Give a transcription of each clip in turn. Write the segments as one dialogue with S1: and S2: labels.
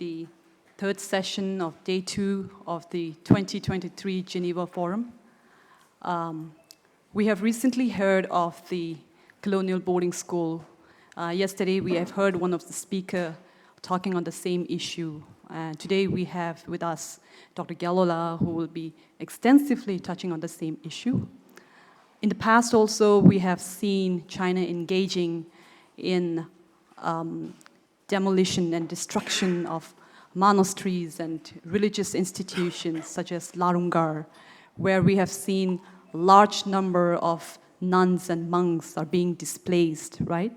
S1: the third session of day 2 of the 2023 Geneva Forum. We have recently heard of the colonial boarding school. Yesterday, we have heard one of the speakers talking on the same issue. Today, we have with us Dr. Galola, who will be extensively touching on the same issue. In the past also, we have seen China engaging in demolition and destruction of monasteries and religious institutions such as Larungar, where we have seen a large number of nuns and monks are being displaced, right?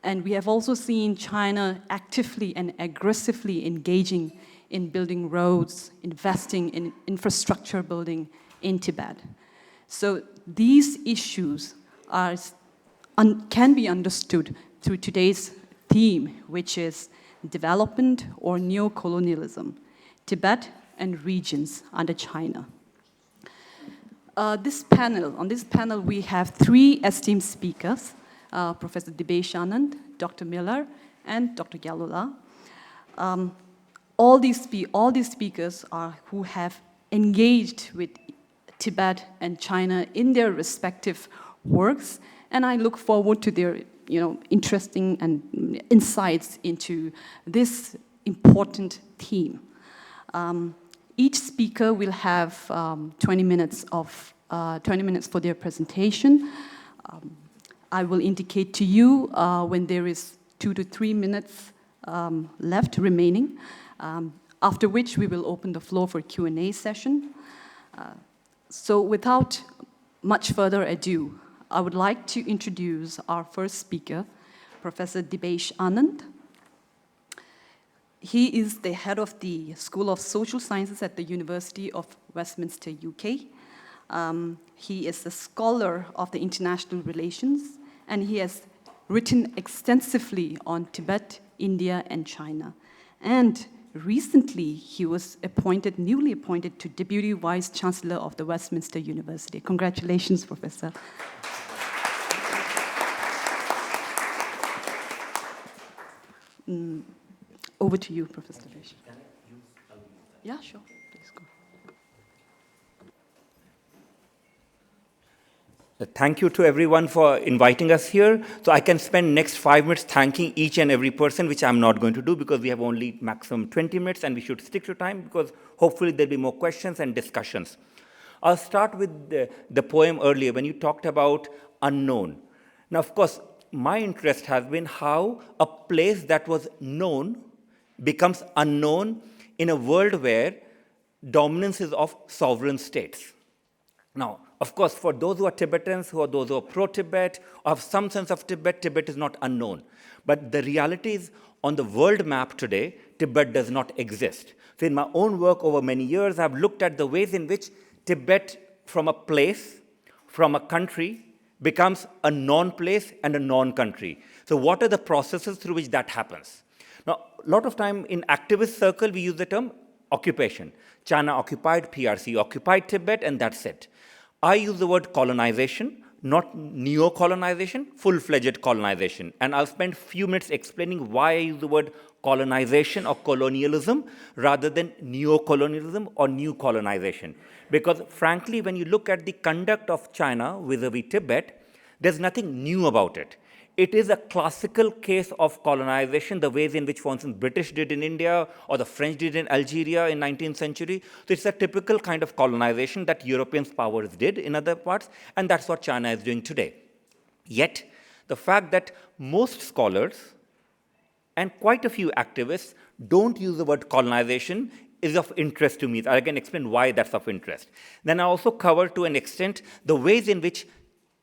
S1: And we have also seen China actively and aggressively engaging in building roads, investing in infrastructure building in Tibet. So these issues can be understood through today's theme, which is development or neo-colonialism, Tibet and regions under China. On this panel, we have 3 esteemed speakers, Professor Dibesh Anand, Dr. Miller, and Dr. Galola. All these speakers are who have engaged with Tibet and China in their respective works, and I look forward to their interesting and insights into this important theme. Each speaker will have 20 minutes for their presentation. I will indicate to you when there is 2 to 3 minutes left remaining, after which we will open the floor for Q&A session. So without much further ado, I would like to introduce our first speaker, Professor Dibesh Anand. He is the head of the School of Social Sciences at the University of Westminster, UK. He is a scholar of the international relations, and he has written extensively on Tibet, India, and China. And recently, he was newly appointed to Deputy Vice Chancellor of the Westminster University. Congratulations, Professor. Over to you, Professor Dibesh. Yeah, sure. Please go.
S2: Thank you to everyone for inviting us here. So I can spend next 5 minutes thanking each and every person, which I'm not going to do because we have only maximum 20 minutes and we should stick to time because hopefully there'll be more questions and discussions. I'll start with the poem earlier when you talked about unknown. Now, of course, my interest has been how a place that was known becomes unknown in a world where dominance is of sovereign states. Now, of course, for those who are Tibetans, those who are pro-Tibet, or have some sense of Tibet, Tibet is not unknown. But the reality is, on the world map today, Tibet does not exist. So in my own work over many years, I've looked at the ways in which Tibet from a place, from a country, becomes a non-place and a non-country. So what are the processes through which that happens? Now, a lot of time in activist circle, we use the term occupation. China occupied, PRC occupied Tibet, and that's it. I use the word colonization, not neo-colonization, full-fledged colonization. And I'll spend a few minutes explaining why I use the word colonization or colonialism rather than neo-colonialism or new colonization. Because frankly, when you look at the conduct of China vis-a-vis Tibet, there's nothing new about it. It is a classical case of colonization, the ways in which, for instance, British did in India or the French did in Algeria in 19th century. So it's a typical kind of colonization that European powers did in other parts, and that's what China is doing today. Yet, the fact that most scholars and quite a few activists don't use the word colonization is of interest to me. I can explain why that's of interest. Then I also cover, to an extent, the ways in which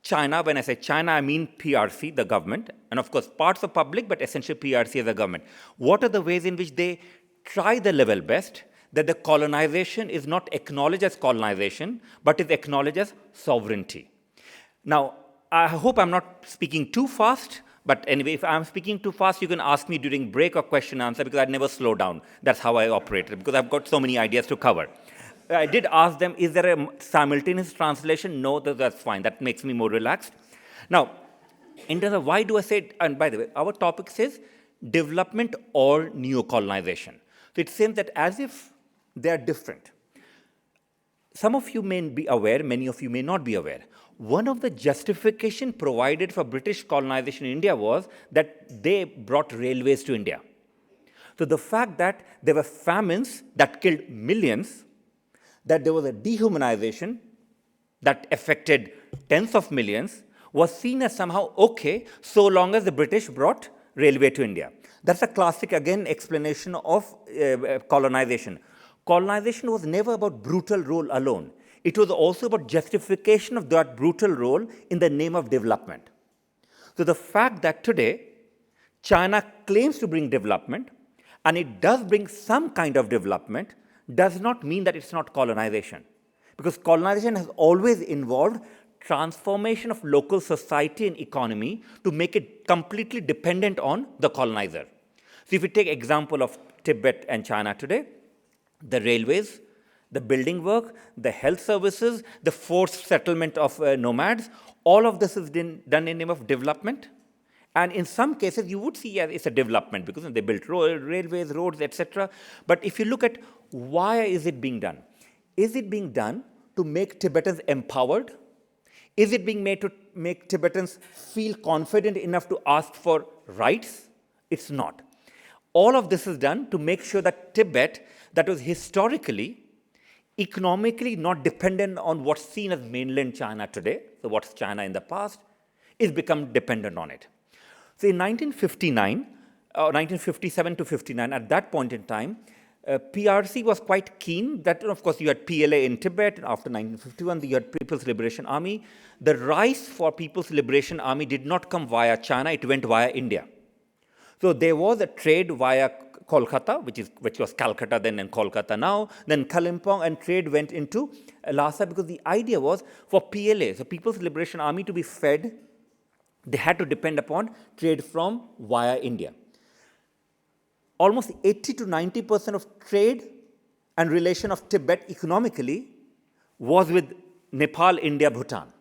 S2: China, when I say China, I mean PRC, the government, and of course parts of public, but essentially PRC as a government. What are the ways in which they try the level best that the colonization is not acknowledged as colonization, but is acknowledged as sovereignty? Now, I hope I'm not speaking too fast, but anyway, if I'm speaking too fast, you can ask me during break or question answer because I'd never slow down. That's how I operate, because I've got so many ideas to cover. I did ask them, is there a simultaneous translation? No, that's fine. That makes me more relaxed. Now, in terms of why do I say, and by the way, our topic says development or neo-colonization. So it seems that as if they are different. Some of you may be aware, many of you may not be aware. One of the justification provided for British colonization in India was that they brought railways to India. So the fact that there were famines that killed millions, that there was a dehumanization that affected tens of millions, was seen as somehow okay so long as the British brought railway to India. That's a classic, again, explanation of colonization. Colonization was never about brutal rule alone. It was also about justification of that brutal role in the name of development. So the fact that today China claims to bring development, and it does bring some kind of development, does not mean that it's not colonization. Because colonization has always involved transformation of local society and economy to make it completely dependent on the colonizer. So if you take example of Tibet and China today, the railways, the building work, the health services, the forced settlement of nomads, all of this is done in the name of development. And in some cases, you would see it's a development because they built railways, roads, etc. But if you look at why is it being done? Is it being done to make Tibetans empowered? Is it being made to make Tibetans feel confident enough to ask for rights? It's not. All of this is done to make sure that Tibet, that was historically, economically not dependent on what's seen as mainland China today, so what's China in the past, is become dependent on it. So in 1959, 1957 to 59, at that point in time, PRC was quite keen that, of course, you had PLA in Tibet. After 1951, you had People's Liberation Army. The rise for People's Liberation Army did not come via China, it went via India. So there was a trade via Kolkata, which was Calcutta then and Kolkata now, then Kalimpong, and trade went into Lhasa because the idea was for PLA, so People's Liberation Army, to be fed, they had to depend upon trade from via India. Almost 80 to 90% of trade and relation of Tibet economically was with Nepal, India, Bhutan.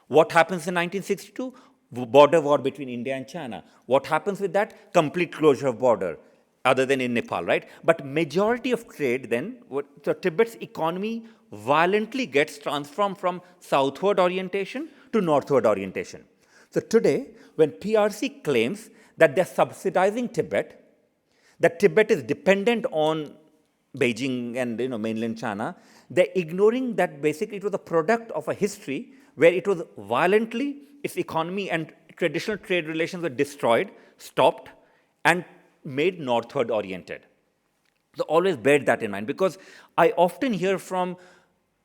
S2: What happens in 1962? Border war between India and China. What happens with that? Complete closure of border, other than in Nepal, right? But majority of trade then, so Tibet's economy violently gets transformed from southward orientation to northward orientation. So today, when PRC claims that they're subsidizing Tibet, that Tibet is dependent on Beijing and mainland China, they're ignoring that basically it was a product of a history where it was violently, its economy and traditional trade relations were destroyed, stopped, and made northward oriented. So always bear that in mind, because I often hear from,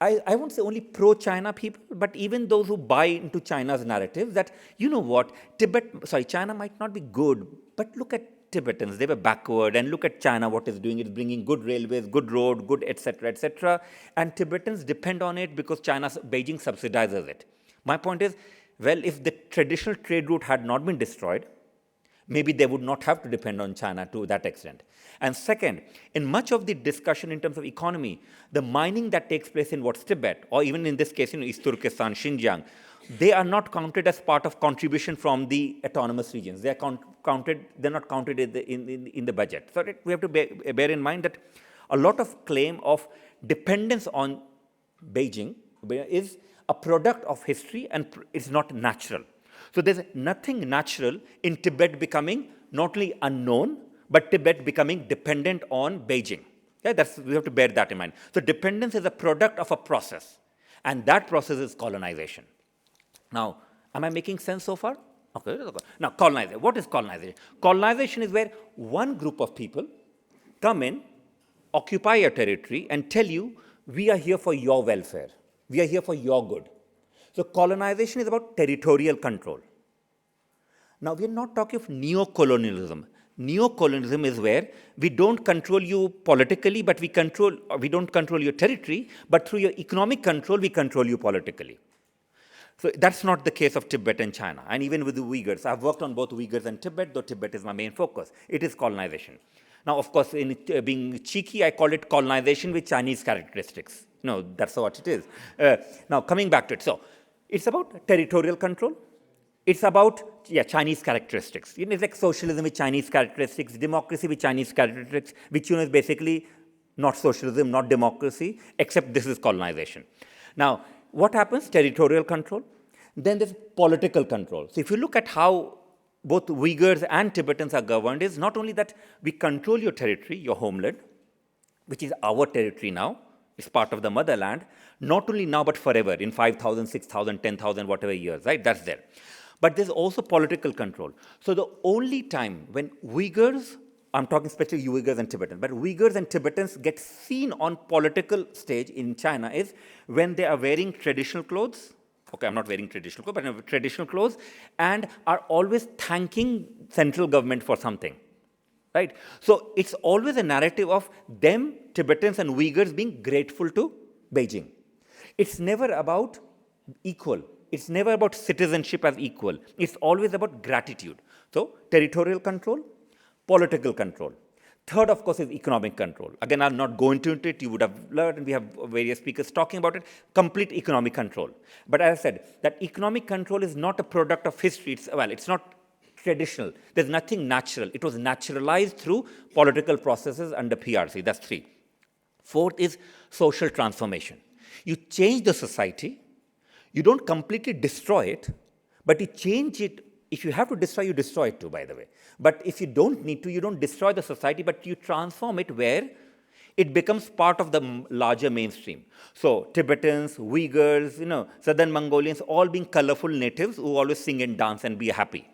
S2: I won't say only pro-China people, but even those who buy into China's narrative that, you know what, China might not be good, but look at Tibetans, they were backward, and look at China, what it's doing, it's bringing good railways, good road, good etc., and Tibetans depend on it because Beijing subsidizes it. My point is, well, if the traditional trade route had not been destroyed, maybe they would not have to depend on China to that extent. And second, in much of the discussion in terms of economy, the mining that takes place in what's Tibet, or even in this case, East Turkestan, Xinjiang, they are not counted as part of contribution from the autonomous regions. They are they're not counted in the budget. So we have to bear in mind that a lot of claim of dependence on Beijing is a product of history and it's not natural. So there's nothing natural in Tibet becoming not only unknown, but Tibet becoming dependent on Beijing. Yeah, we have to bear that in mind. So dependence is a product of a process, and that process is colonization. Now, am I making sense so far? Okay. Now, colonization. What is colonization? Colonization is where one group of people come in, occupy your territory, and tell you, we are here for your welfare. We are here for your good. So colonization is about territorial control. Now, we are not talking of neo-colonialism. Neo-colonialism is where we don't control you politically, but we don't control your territory, but through your economic control, we control you politically. So that's not the case of Tibet and China, and even with the Uyghurs. I've worked on both Uyghurs and Tibet, though Tibet is my main focus. It is colonization. Now, of course, in being cheeky, I call it colonization with Chinese characteristics. No, that's what it is. Now, coming back to it. So, it's about territorial control. It's about, Chinese characteristics. It's like socialism with Chinese characteristics, democracy with Chinese characteristics, which is basically not socialism, not democracy, except this is colonization. Now, what happens? Territorial control. Then there's political control. So if you look at how both Uyghurs and Tibetans are governed, is not only that we control your territory, your homeland, which is our territory now, it's part of the motherland, not only now but forever, in 5,000, 6,000, 10,000, whatever years, right? That's there. But there's also political control. So the only time when Uyghurs, I'm talking especially Uyghurs and Tibetans, but Uyghurs and Tibetans get seen on political stage in China is when they are wearing traditional clothes. Okay, I'm not wearing traditional clothes, but I'm traditional clothes, and are always thanking central government for something, right? So it's always a narrative of them, Tibetans and Uyghurs, being grateful to Beijing. It's never about equal. It's never about citizenship as equal. It's always about gratitude. So territorial control, political control. Third, of course, is economic control. Again, I'll not go into it. You would have learned, and we have various speakers talking about it, complete economic control. But as I said, that economic control is not a product of history. It's not traditional. There's nothing natural. It was naturalized through political processes under PRC. That's three. Fourth is social transformation. You change the society. You don't completely destroy it, but you change it. If you have to destroy, you destroy it too, by the way. But if you don't need to, you don't destroy the society, but you transform it where it becomes part of the larger mainstream. So Tibetans, Uyghurs, Southern Mongolians, all being colorful natives who always sing and dance and be happy.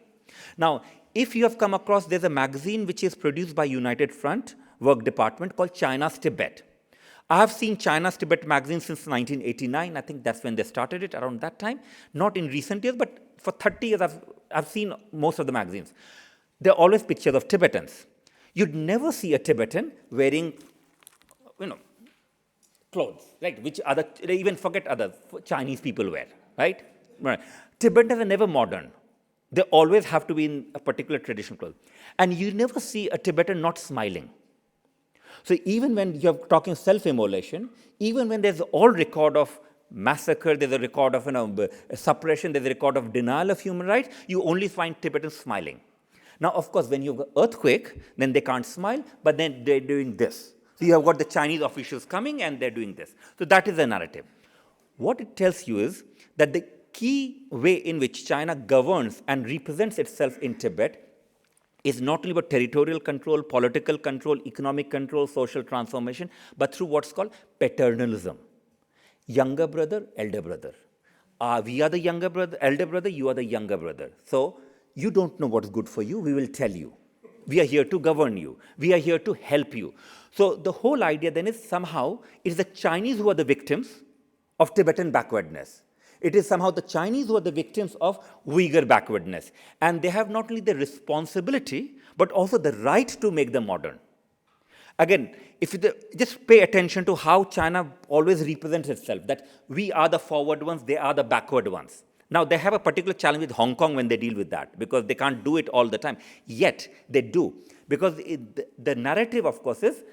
S2: Now, if you have come across, there's a magazine which is produced by United Front Work Department called China's Tibet. I have seen China's Tibet magazine since 1989. I think that's when they started it, around that time. Not in recent years, but for 30 years, I've seen most of the magazines. There are always pictures of Tibetans. You'd never see a Tibetan wearing, clothes, right? Which other, even forget others, Chinese people wear, right? Tibetans are never modern. They always have to be in a particular traditional clothes. And you never see a Tibetan not smiling. So even when you're talking self-immolation, even when there's all record of massacre, there's a record of suppression, there's a record of denial of human rights, you only find Tibetans smiling. Now, of course, when you have an earthquake, then they can't smile, but then they're doing this. So you have got the Chinese officials coming and they're doing this. So that is the narrative. What it tells you is that the key way in which China governs and represents itself in Tibet is not only about territorial control, political control, economic control, social transformation, but through what's called paternalism. Younger brother, elder brother. We are the younger brother, elder brother, you are the younger brother. So you don't know what's good for you, we will tell you. We are here to govern you. We are here to help you. So the whole idea then is somehow it is the Chinese who are the victims of Tibetan backwardness. It is somehow the Chinese who are the victims of Uyghur backwardness. And they have not only the responsibility, but also the right to make them modern. Again, if you just pay attention to how China always represents itself, that we are the forward ones, they are the backward ones. Now, they have a particular challenge with Hong Kong when they deal with that, because they can't do it all the time. Yet, they do. Because the narrative, of course, is,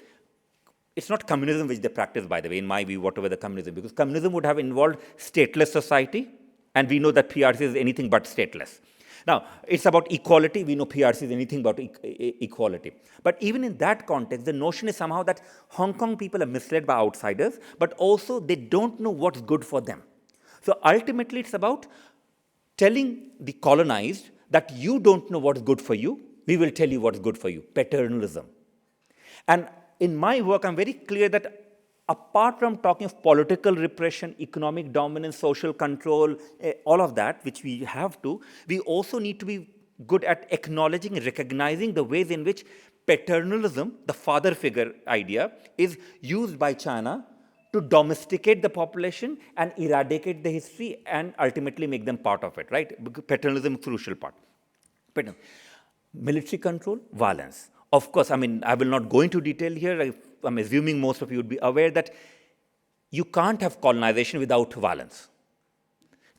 S2: it's not communism which they practice, by the way, in my view, whatever the communism, because communism would have involved stateless society, and we know that PRC is anything but stateless. Now, it's about equality. We know PRC is anything but equality. But even in that context, the notion is somehow that Hong Kong people are misled by outsiders, but also they don't know what's good for them. So ultimately, it's about telling the colonized that you don't know what's good for you, we will tell you what's good for you, paternalism. And in my work, I'm very clear that apart from talking of political repression, economic dominance, social control, all of that, which we have to, we also need to be good at acknowledging and recognizing the ways in which paternalism, the father figure idea, is used by China to domesticate the population and eradicate the history and ultimately make them part of it, right? Paternalism, crucial part. Military control, violence. Of course, I will not go into detail here. I'm assuming most of you would be aware that you can't have colonization without violence.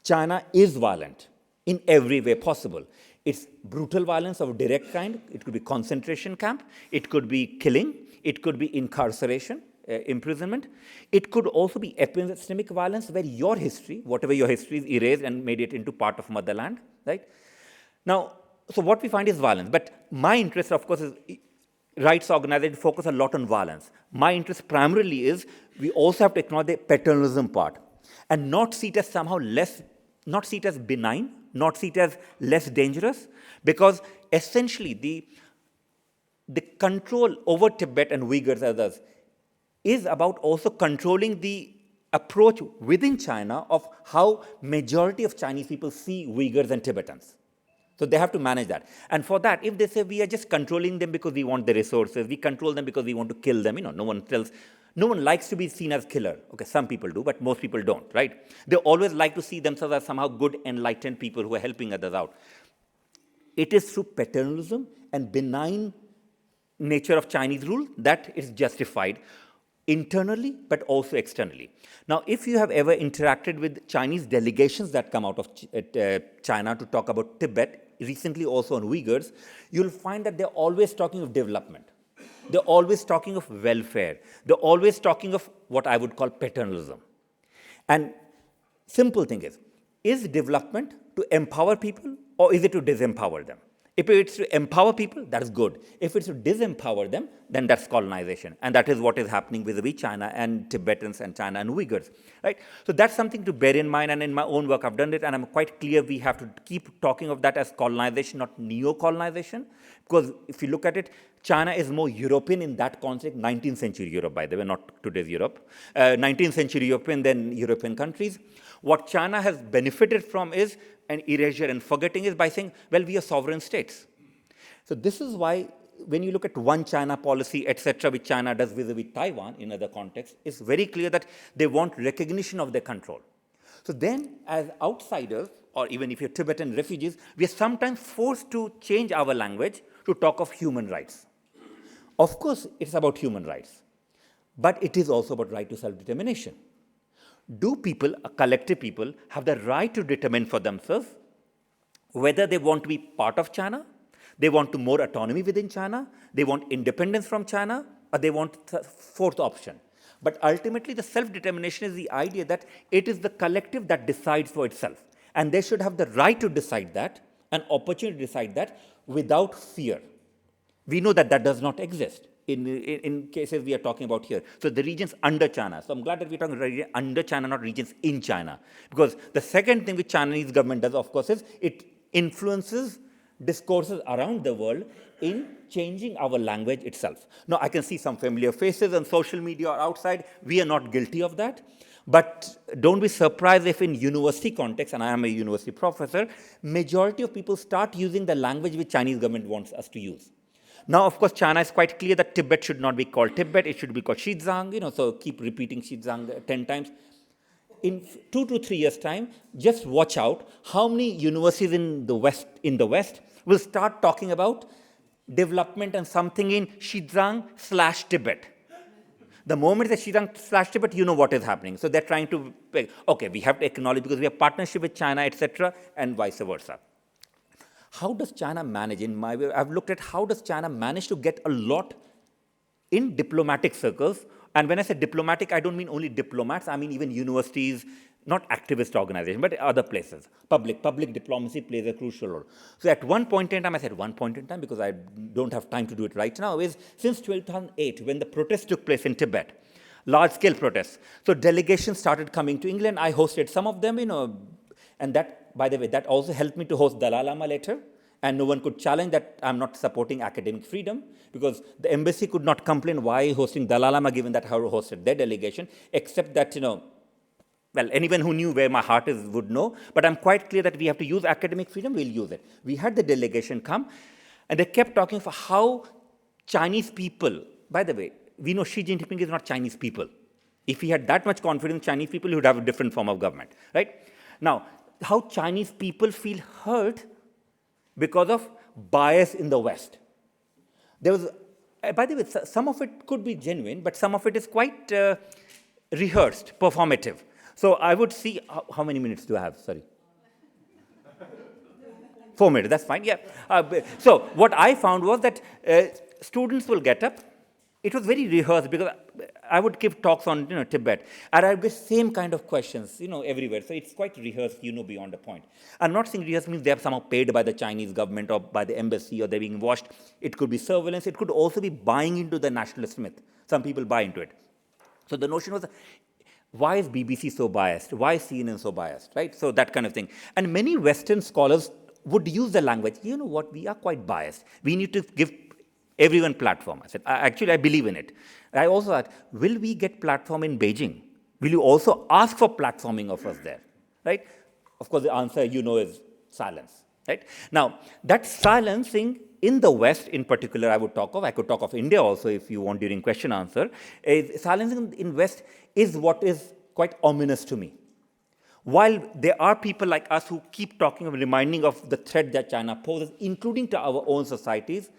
S2: China is violent in every way possible. It's brutal violence of a direct kind. It could be concentration camp. It could be killing. It could be incarceration, imprisonment. It could also be epistemic violence where your history, whatever your history is, erased and made it into part of motherland, right? Now, so what we find is violence. But my interest, of course, is rights organization focus a lot on violence. My interest primarily is we also have to acknowledge the paternalism part and not see it as somehow less, not see it as benign, not see it as less dangerous, because essentially the control over Tibet and Uyghurs and others is about also controlling the approach within China of how majority of Chinese people see Uyghurs and Tibetans. So they have to manage that. And for that, if they say we are just controlling them because we want the resources, we control them because we want to kill them, no one likes to be seen as killer. Okay, some people do, but most people don't, right? They always like to see themselves as somehow good, enlightened people who are helping others out. It is through paternalism and benign nature of Chinese rule that is justified internally, but also externally. Now, if you have ever interacted with Chinese delegations that come out of China to talk about Tibet, recently also on Uyghurs, you'll find that they're always talking of development. They're always talking of welfare. They're always talking of what I would call paternalism. And simple thing is development to empower people or is it to disempower them? If it's to empower people, that is good. If it's to disempower them, then that's colonization. And that is what is happening with China and Tibetans and China and Uyghurs, right? So that's something to bear in mind. And in my own work, I've done it. And I'm quite clear we have to keep talking of that as colonization, not neo-colonization. Because if you look at it, China is more European in that context, 19th century Europe, by the way, not today's Europe. 19th century European than European countries. What China has benefited from is an erasure and forgetting is by saying, well, we are sovereign states. So this is why when you look at one China policy, etc., which China does vis-a-vis Taiwan in other contexts, it's very clear that they want recognition of their control. So then, as outsiders, or even if you're Tibetan refugees, we are sometimes forced to change our language to talk of human rights. Of course, it's about human rights, but it is also about right to self-determination. Do people, a collective people, have the right to determine for themselves whether they want to be part of China, they want to more autonomy within China, they want independence from China, or they want the fourth option? But ultimately, the self-determination is the idea that it is the collective that decides for itself. And they should have the right to decide that, an opportunity to decide that without fear. We know that that does not exist in cases we are talking about here. So the regions under China. So I'm glad that we're talking regions under China, not regions in China. Because the second thing which Chinese government does, of course, is it influences discourses around the world in changing our language itself. Now, I can see some familiar faces on social media or outside. We are not guilty of that. But don't be surprised if in university context, and I am a university professor, majority of people start using the language which Chinese government wants us to use. Now, of course, China is quite clear that Tibet should not be called Tibet, it should be called Xizang, so keep repeating Xizang 10 times. In 2 to 3 years' time, just watch out how many universities in the West will start talking about development and something in Xizang/Tibet. The moment they say Xizang/Tibet, you know what is happening. So they're trying to, okay, we have to acknowledge because we have partnership with China, etc., and vice versa. How does China manage? In my way, I've looked at how does China manage to get a lot in diplomatic circles. And when I say diplomatic, I don't mean only diplomats. I mean even universities, not activist organizations, but other places. Public diplomacy plays a crucial role. So at one point in time, I said one point in time because I don't have time to do it right now, is since 2008, when the protests took place in Tibet, large-scale protests. So delegations started coming to England. I hosted some of them, and that, by the way, that also helped me to host Dalai Lama later. And no one could challenge that I'm not supporting academic freedom because the embassy could not complain why hosting Dalai Lama given that I hosted their delegation, except that, well, anyone who knew where my heart is would know. But I'm quite clear that we have to use academic freedom, we'll use it. We had the delegation come, and they kept talking for how Chinese people, by the way, we know Xi Jinping is not Chinese people. If he had that much confidence in Chinese people, he would have a different form of government, right? Now, how Chinese people feel hurt because of bias in the West. There was, by the way, some of it could be genuine, but some of it is quite rehearsed, performative. So I would see, how many minutes do I have? Sorry. 4 minutes, that's fine, yeah. So what I found was that students will get up. It was very rehearsed because I would give talks on Tibet, and I would get same kind of questions everywhere. So it's quite rehearsed, beyond a point. I'm not saying rehearsed means they are somehow paid by the Chinese government or by the embassy or they're being watched. It could be surveillance. It could also be buying into the nationalist myth. Some people buy into it. So the notion was, why is BBC so biased? Why is CNN so biased, right? So that kind of thing. And many Western scholars would use the language, you know what, we are quite biased. We need to give everyone platform. I said, actually, I believe in it. I also asked, will we get platform in Beijing? Will you also ask for platforming of us there, right? Of course, the answer, is silence, right? Now, that silencing in the West, in particular, I could talk of India also if you want during question answer, silencing in West is what is quite ominous to me. While there are people like us who keep talking and reminding of the threat that China poses, including to our own societies,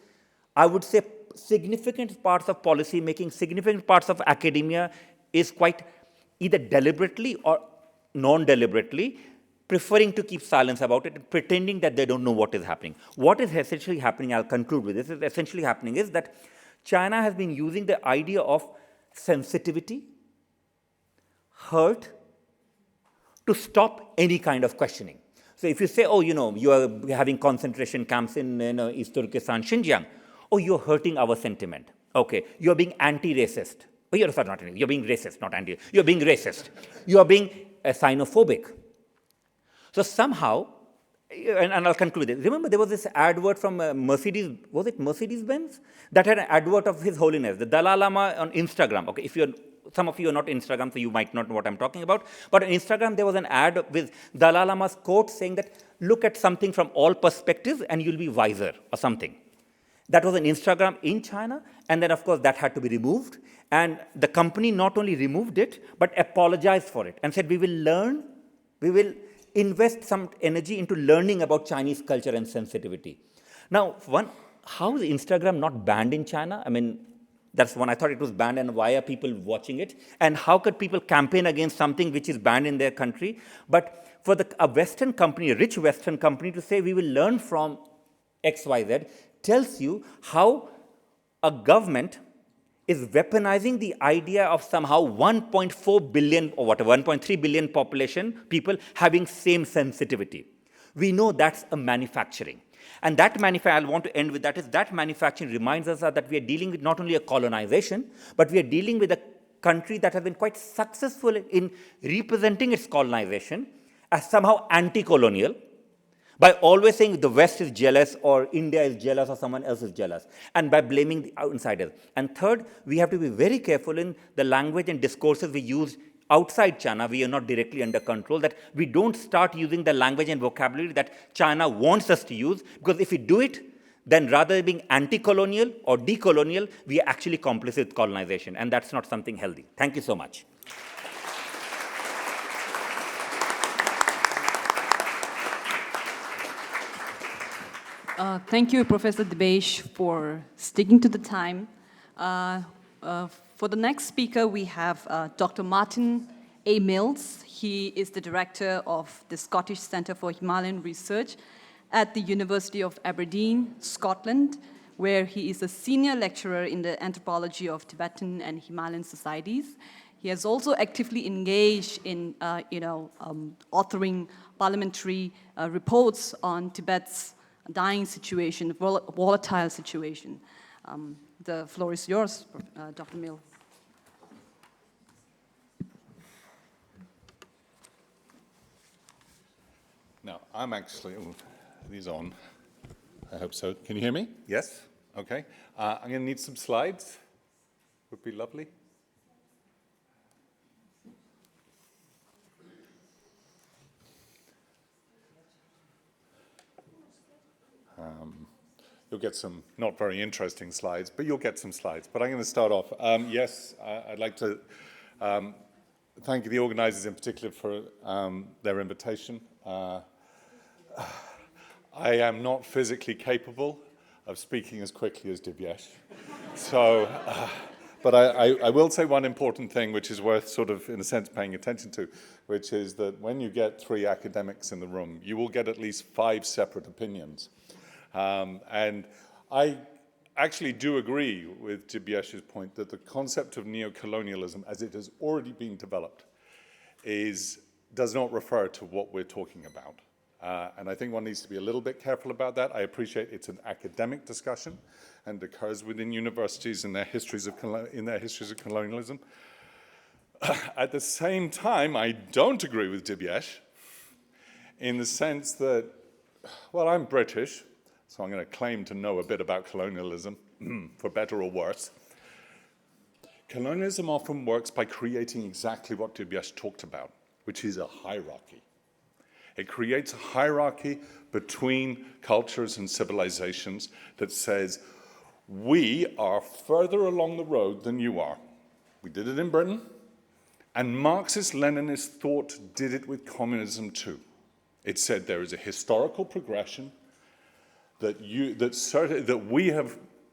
S2: I would say significant parts of policy making, significant parts of academia is quite either deliberately or non-deliberately preferring to keep silence about it, pretending that they don't know what is happening. What is essentially happening, I'll conclude with this, is essentially happening is that China has been using the idea of sensitivity, hurt, to stop any kind of questioning. So if you say, you are having concentration camps in East Turkestan, Xinjiang, you're hurting our sentiment. Okay, you're being anti-racist. You're being racist, not anti. You're being racist. You're being xenophobic. So somehow, and I'll conclude it. Remember, there was this advert from Mercedes, was it Mercedes-Benz? That had an advert of His Holiness, the Dalai Lama on Instagram. Okay, some of you are not Instagram, so you might not know what I'm talking about. But on Instagram, there was an ad with Dalai Lama's quote saying that, look at something from all perspectives and you'll be wiser, or something. That was an Instagram in China, and then, of course, that had to be removed. And the company not only removed it, but apologized for it and said, we will invest some energy into learning about Chinese culture and sensitivity. Now, how is Instagram not banned in China? I mean, that's one. I thought it was banned, and why are people watching it? And how could people campaign against something which is banned in their country? But for a Western company, a rich Western company, to say we will learn from XYZ tells you how a government is weaponizing the idea of somehow 1.4 billion or whatever, 1.3 billion people having same sensitivity. We know that's a manufacturing. And that I want to end with that, is that manufacturing reminds us that we are dealing with not only a colonization, but we are dealing with a country that has been quite successful in representing its colonization as somehow anti-colonial, by always saying the West is jealous or India is jealous or someone else is jealous, and by blaming the outsiders. And third, we have to be very careful in the language and discourses we use outside China. We are not directly under control, that we don't start using the language and vocabulary that China wants us to use, because if we do it, then rather than being anti-colonial or decolonial, we are actually complicit with colonization, and that's not something healthy. Thank you so much.
S1: Thank you, Professor Debesh, for sticking to the time. For the next speaker, we have Dr. Martin A. Mills. He is the director of the Scottish Centre for Himalayan Research at the University of Aberdeen, Scotland, where he is a senior lecturer in the anthropology of Tibetan and Himalayan societies. He has also actively engaged in, authoring parliamentary reports on Tibet's dying situation, volatile situation. The floor is yours, Dr. Mill.
S3: Now, I'm actually, are these on? I hope so. Can you hear me? Yes? Okay. I'm going to need some slides. Would be lovely. You'll get some not very interesting slides, but you'll get some slides. But I'm going to start off. Yes, I'd like to thank the organisers in particular for their invitation. I am not physically capable of speaking as quickly as Divyesh. So, but I will say one important thing which is worth sort of, in a sense, paying attention to, which is that when you get 3 academics in the room, you will get at least 5 separate opinions. And I actually do agree with Tibyesh's point that the concept of neo-colonialism, as it has already been developed, does not refer to what we're talking about. And I think one needs to be a little bit careful about that. I appreciate it's an academic discussion and occurs within universities in their histories of colonialism. At the same time, I don't agree with Tibet in the sense that, well, I'm British, so I'm going to claim to know a bit about colonialism, for better or worse. Colonialism often works by creating exactly what Tibet talked about, which is a hierarchy. It creates a hierarchy between cultures and civilizations that says, we are further along the road than you are. We did it in Britain, and Marxist-Leninist thought did it with communism too. It said there is a historical progression that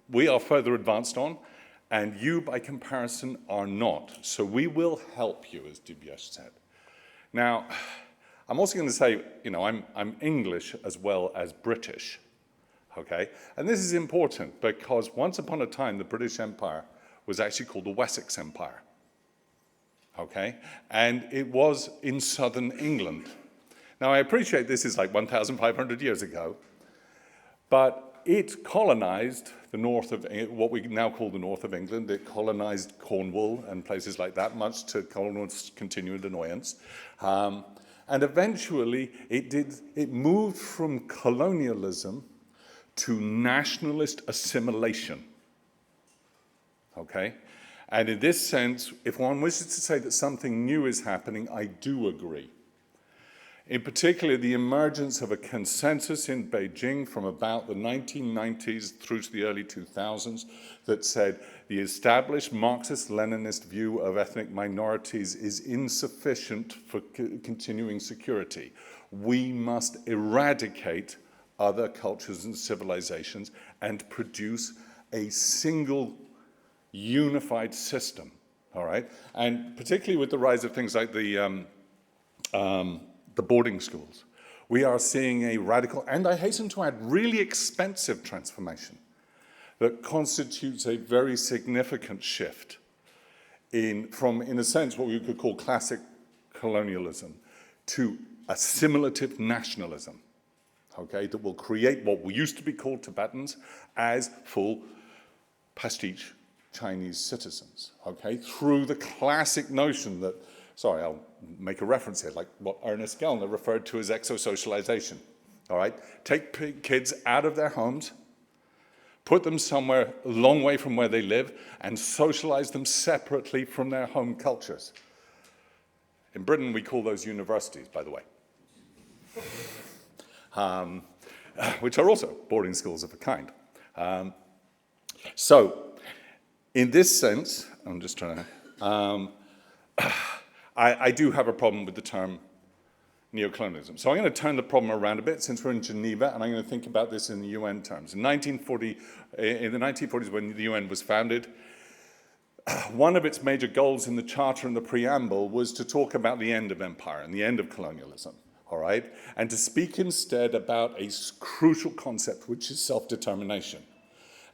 S3: we are further advanced on, and you, by comparison, are not. So we will help you, as Dubièche said. Now, I'm also going to say, I'm English as well as British, okay? And this is important because once upon a time, the British Empire was actually called the Wessex Empire, okay? And it was in southern England. Now, I appreciate this is like 1,500 years ago, but it colonized the north of, what we now call the north of England. It colonized Cornwall and places like that, much to Cornwall's continued annoyance. And eventually, it moved from colonialism to nationalist assimilation, okay? And in this sense, if one wishes to say that something new is happening, I do agree. In particular, the emergence of a consensus in Beijing from about the 1990s through to the early 2000s that said the established Marxist-Leninist view of ethnic minorities is insufficient for continuing security. We must eradicate other cultures and civilizations and produce a single unified system, all right? And particularly with the rise of things like the boarding schools, we are seeing a radical, and I hasten to add, really expensive transformation that constitutes a very significant shift from, in a sense, what we could call classic colonialism to assimilative nationalism, okay, that will create what we used to be called Tibetans as full pastiche Chinese citizens, okay, through the classic notion that, sorry, I'll make a reference here, like what Ernest Gellner referred to as exosocialization, all right? Take kids out of their homes, put them somewhere a long way from where they live, and socialize them separately from their home cultures. In Britain, we call those universities, by the way, which are also boarding schools of a kind. So, in this sense, I'm just trying to, I do have a problem with the term neo-colonialism. So I'm going to turn the problem around a bit since we're in Geneva, and I'm going to think about this in the UN terms. In the 1940s, when the UN was founded, one of its major goals in the Charter and the preamble was to talk about the end of empire and the end of colonialism, all right? And to speak instead about a crucial concept, which is self-determination.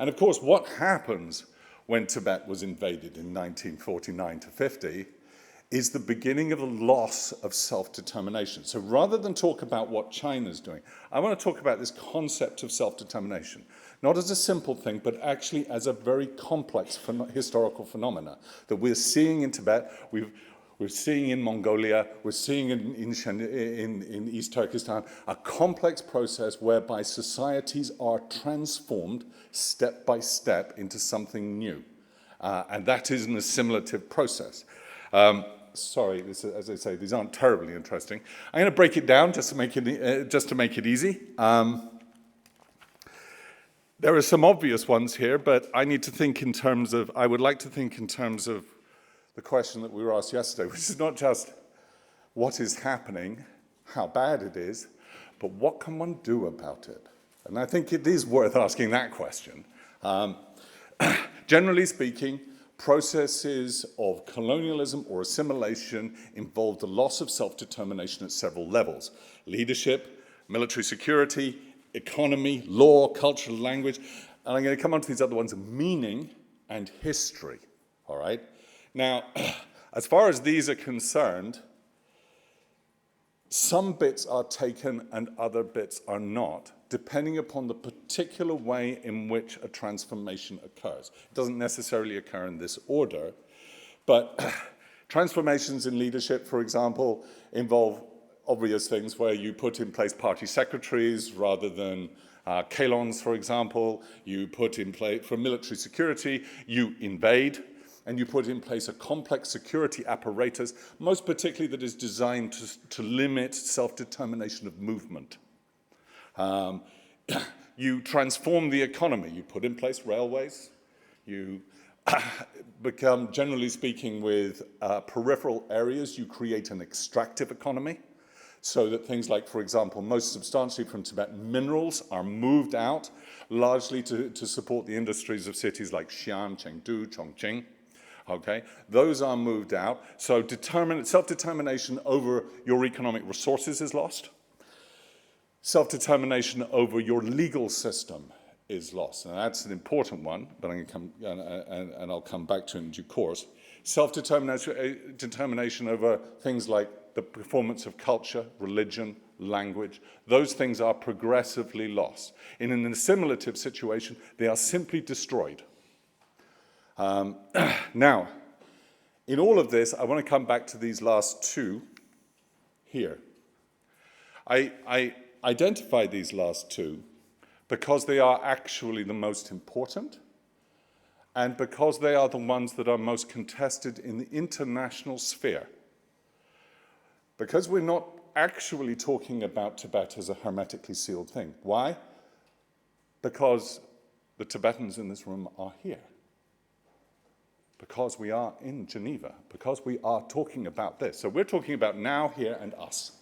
S3: And of course, what happens when Tibet was invaded in 1949 to 50 is the beginning of a loss of self-determination. So rather than talk about what China's doing, I want to talk about this concept of self-determination, not as a simple thing, but actually as a very complex historical phenomena that we're seeing in Tibet, we're seeing in Mongolia, we're seeing in East Turkestan, a complex process whereby societies are transformed step by step into something new. And that is an assimilative process. Sorry, as I say, these aren't terribly interesting. I'm going to break it down just to make it easy. There are some obvious ones here, but I need to think in terms of, I would like to think in terms of the question that we were asked yesterday, which is not just what is happening, how bad it is, but what can one do about it? And I think it is worth asking that question. Generally speaking, processes of colonialism or assimilation involve the loss of self-determination at several levels: leadership, military security, economy, law, cultural language. I'm going to come on to these other ones, meaning and history, all right? Now, as far as these are concerned, some bits are taken and other bits are not, depending upon the particular way in which a transformation occurs. It doesn't necessarily occur in this order, but transformations in leadership, for example, involve obvious things where you put in place party secretaries rather than kalons, for example. You put in place, for military security, you invade, and you put in place a complex security apparatus, most particularly that is designed to limit self-determination of movement. You transform the economy. You put in place railways. You become, generally speaking, with peripheral areas, you create an extractive economy so that things like, for example, most substantially from Tibet, minerals are moved out largely to support the industries of cities like Xi'an, Chengdu, Chongqing. Okay, those are moved out. So self-determination over your economic resources is lost. Self-determination over your legal system is lost. And that's an important one, but I'm going to come, and I'll come back to it in due course. Self-determination over things like the performance of culture, religion, language. Those things are progressively lost. In an assimilative situation, they are simply destroyed. Now, in all of this, I want to come back to these last two here. I identified these last two because they are actually the most important and because they are the ones that are most contested in the international sphere. Because we're not actually talking about Tibet as a hermetically sealed thing. Why? Because the Tibetans in this room are here. Because we are in Geneva, because we are talking about this. So we're talking about now, here, and us,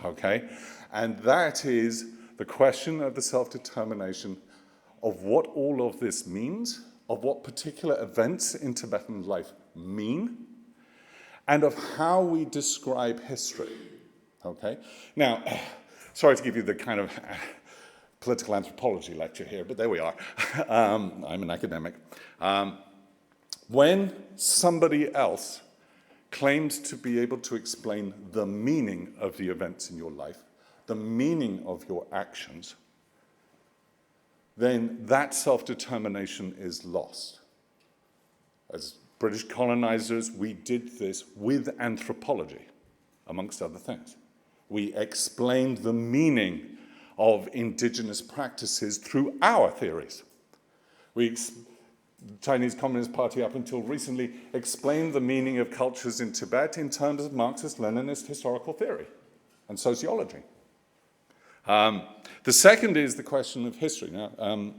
S3: okay? And that is the question of the self-determination of what all of this means, of what particular events in Tibetan life mean, and of how we describe history, okay? Now, sorry to give you the kind of political anthropology lecture here, but there we are. I'm an academic. When somebody else claims to be able to explain the meaning of the events in your life, the meaning of your actions, then that self-determination is lost. As British colonizers, we did this with anthropology, amongst other things. We explained the meaning of indigenous practices through our theories. The Chinese Communist Party, up until recently, explained the meaning of cultures in Tibet in terms of Marxist-Leninist historical theory and sociology. The second is the question of history. Now,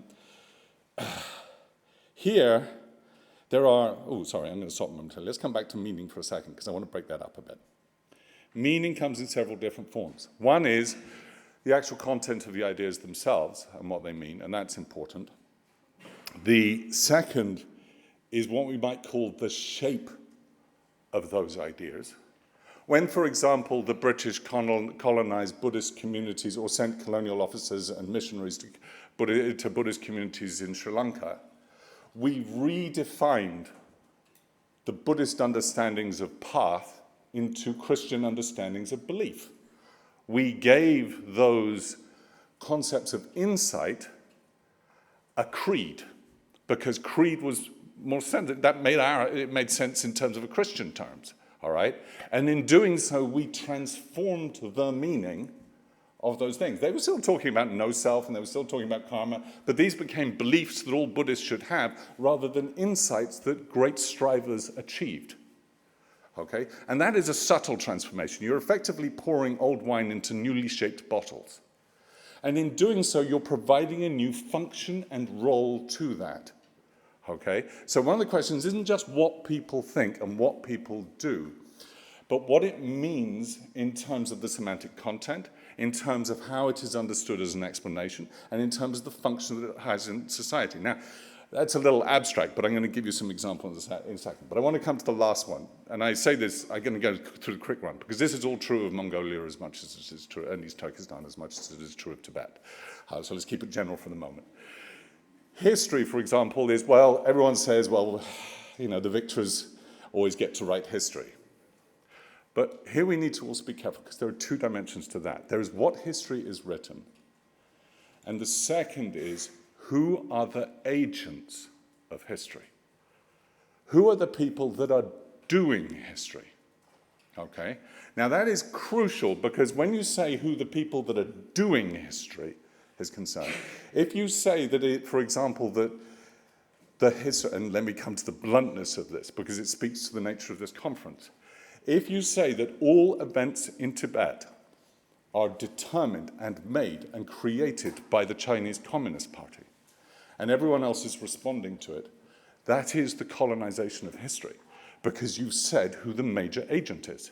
S3: here, there are... Oh, sorry, I'm going to stop momentarily. Let's come back to meaning for a second, because I want to break that up a bit. Meaning comes in several different forms. One is the actual content of the ideas themselves and what they mean, and that's important. The second is what we might call the shape of those ideas. When, for example, the British colonized Buddhist communities or sent colonial officers and missionaries to Buddhist communities in Sri Lanka, we redefined the Buddhist understandings of path into Christian understandings of belief. We gave those concepts of insight a creed, because creed was more sense. It made sense in terms of a Christian terms, all right? And in doing so, we transformed the meaning of those things. They were still talking about no self, and they were still talking about karma, but these became beliefs that all Buddhists should have, rather than insights that great strivers achieved, okay? And that is a subtle transformation. You're effectively pouring old wine into newly shaped bottles. And in doing so, you're providing a new function and role to that. Okay? So one of the questions isn't just what people think and what people do, but what it means in terms of the semantic content, in terms of how it is understood as an explanation, and in terms of the function that it has in society. Now, that's a little abstract, but I'm going to give you some examples in a second. But I want to come to the last one. And I say this, I'm going to go through the quick run, because this is all true of Mongolia as much as it is true, and East Turkestan as much as it is true of Tibet. So let's keep it general for the moment. history, for example, is, well, everyone says, well, you know, the victors always get to write history. But here we need to also be careful, because there are two dimensions to that. There is what history is written, and the second is, who are the agents of history? Who are the people that are doing history? Okay? Now that is crucial, because when you say who the people that are doing history is concerned, if you say that, for example, that the history, and let me come to the bluntness of this, because it speaks to the nature of this conference. If you say that all events in Tibet are determined and made and created by the Chinese Communist Party, and everyone else is responding to it, that is the colonization of history, because you said who the major agent is.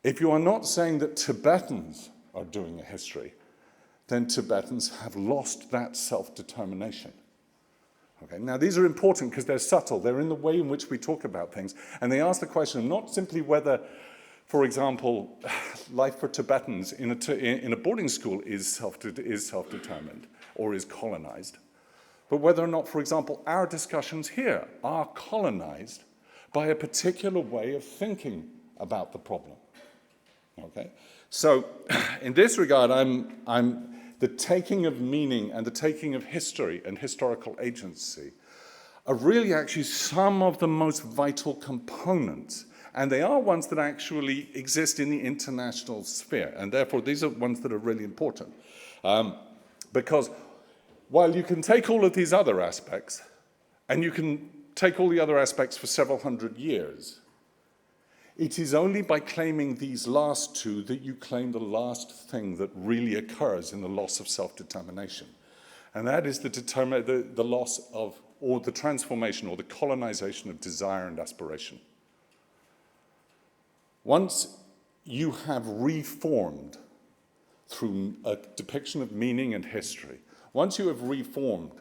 S3: If you are not saying that Tibetans are doing a history, then Tibetans have lost that self-determination. Okay, now these are important because they're subtle. They're in the way in which we talk about things. And they ask the question not simply whether, for example, life for Tibetans in a boarding school is self-determined or is colonized, but whether or not, for example, our discussions here are colonized by a particular way of thinking about the problem. Okay? So in this regard, the taking of meaning and the taking of history and historical agency are really actually some of the most vital components. And they are ones that actually exist in the international sphere. And therefore, these are ones that are really important. Because while you can take all of these other aspects, and you can take all the other aspects for several hundred years, it is only by claiming these last two that you claim the last thing that really occurs in the loss of self-determination. And that is the loss of, or the transformation, or the colonization of desire and aspiration. Once you have reformed through a depiction of meaning and history, once you have reformed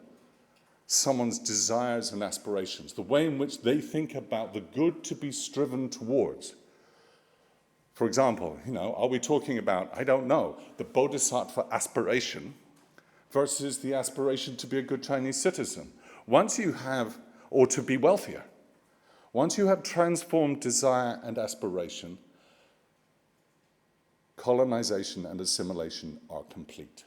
S3: someone's desires and aspirations, the way in which they think about the good to be striven towards. For example, you know, are we talking about, I don't know, the bodhisattva aspiration versus the aspiration to be a good Chinese citizen? Once you have, or to be wealthier, once you have transformed desire and aspiration, colonization and assimilation are complete.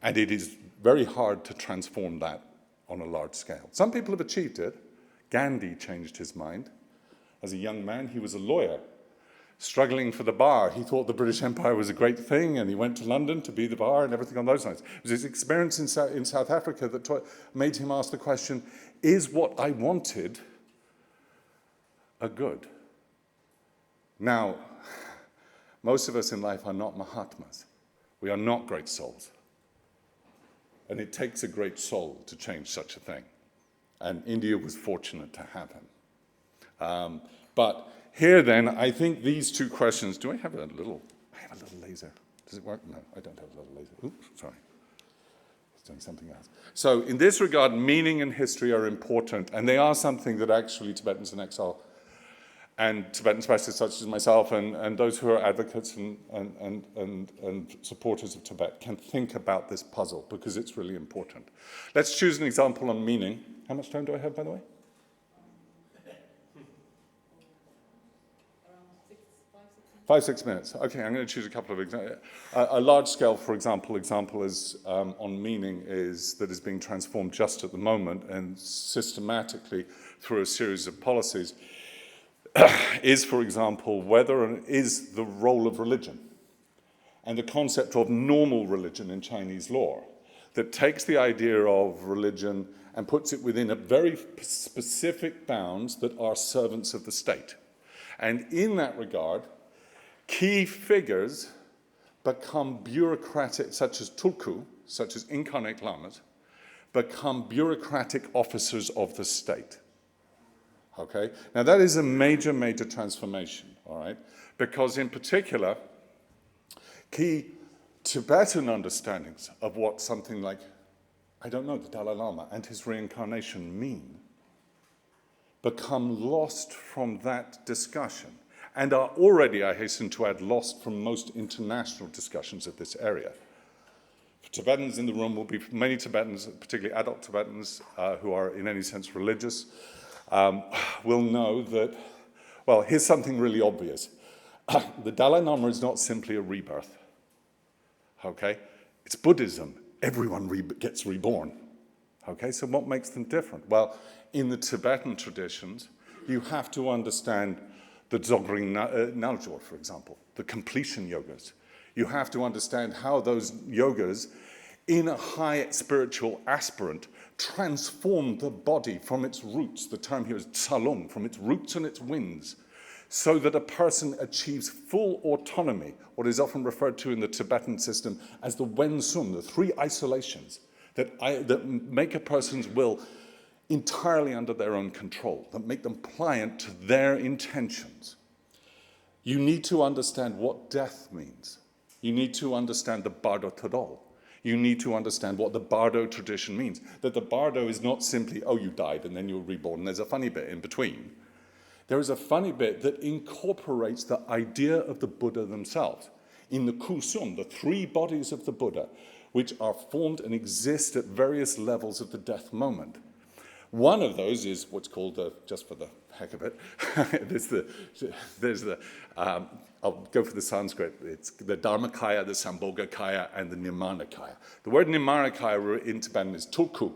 S3: And it is very hard to transform that on a large scale. Some people have achieved it. Gandhi changed his mind. As a young man, he was a lawyer, struggling for the bar. He thought the British Empire was a great thing, and he went to London to be the bar and everything on those lines. It was his experience in South Africa that made him ask the question, is what I wanted a good? Now, most of us in life are not Mahatmas. We are not great souls. And it takes a great soul to change such a thing. And India was fortunate to have him. But here then, I think these two questions, do I have a little laser. Does it work? No, I don't have a little laser. Oops, sorry. It's doing something else. So in this regard, meaning and history are important, and they are something that actually Tibetans in exile and Tibetan specialists such as myself and those who are advocates and supporters of Tibet can think about this puzzle, because it's really important. Let's choose an example on meaning. How much time do I have, by the way? Around 5-6 minutes. Okay, I'm going to choose a couple of examples. A large scale, for example is on meaning that is being transformed just at the moment and systematically through a series of policies. Is, for example, is the role of religion and the concept of normal religion in Chinese law that takes the idea of religion and puts it within a very specific bounds that are servants of the state. And in that regard, key figures become bureaucratic, such as tulku, such as incarnate lamas, become bureaucratic officers of the state. Okay? Now that is a major, major transformation, all right? Because in particular, key Tibetan understandings of what something like, I don't know, the Dalai Lama and his reincarnation mean, become lost from that discussion and are already, I hasten to add, lost from most international discussions of this area. Tibetans in the room will be many Tibetans, particularly adult Tibetans who are in any sense religious, will know that, well, here's something really obvious. The Dalai Lama is not simply a rebirth, okay? It's Buddhism. Everyone gets reborn, okay? So what makes them different? Well, in the Tibetan traditions, you have to understand the Dzogchen Naljor, for example, the completion yogas. You have to understand how those yogas, in a high spiritual aspirant, transform the body from its roots. The term here is tsalung, from its roots and its winds, so that a person achieves full autonomy, what is often referred to in the Tibetan system as the Wen-sun, the three isolations that make a person's will entirely under their own control, that make them pliant to their intentions. You need to understand what death means. You need to understand the Bardo Todol. You need to understand what the Bardo tradition means. That the Bardo is not simply, oh, you died and then you were reborn. There's a funny bit in between. There is a funny bit that incorporates the idea of the Buddha themselves. In the Kusun, the three bodies of the Buddha, which are formed and exist at various levels of the death moment. One of those is what's called the, just for the heck of it, I'll go for the Sanskrit. It's the Dharmakaya, the Sambhogakaya, and the Nirmanakaya. The word Nirmanakaya in Tibetan is tulku.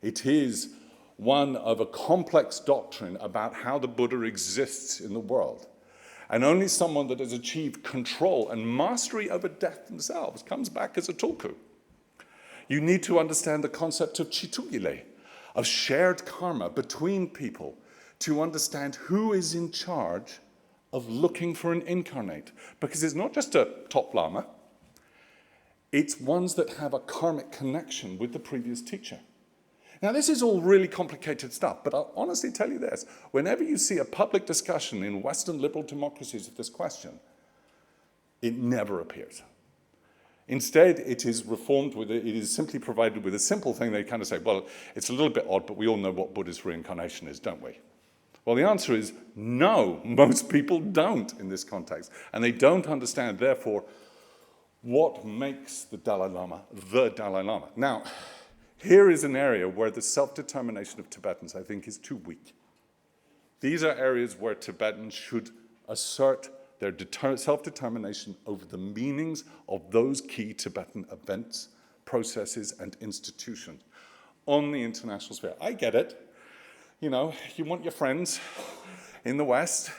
S3: It is one of a complex doctrine about how the Buddha exists in the world. And only someone that has achieved control and mastery over death themselves comes back as a tulku. You need to understand the concept of chitugile, of shared karma between people, to understand who is in charge of looking for an incarnate. Because it's not just a top lama, it's ones that have a karmic connection with the previous teacher. Now, this is all really complicated stuff, but I'll honestly tell you this. Whenever you see a public discussion in Western liberal democracies of this question, it never appears. Instead, it is reformed with, it is simply provided with a simple thing. They kind of say, well, it's a little bit odd, but we all know what Buddhist reincarnation is, don't we? Well, the answer is no, most people don't in this context. And they don't understand, therefore, what makes the Dalai Lama the Dalai Lama. Now, here is an area where the self-determination of Tibetans, I think, is too weak. These are areas where Tibetans should assert their self-determination over the meanings of those key Tibetan events, processes, and institutions on the international sphere. I get it. You know, you want your friends in the West,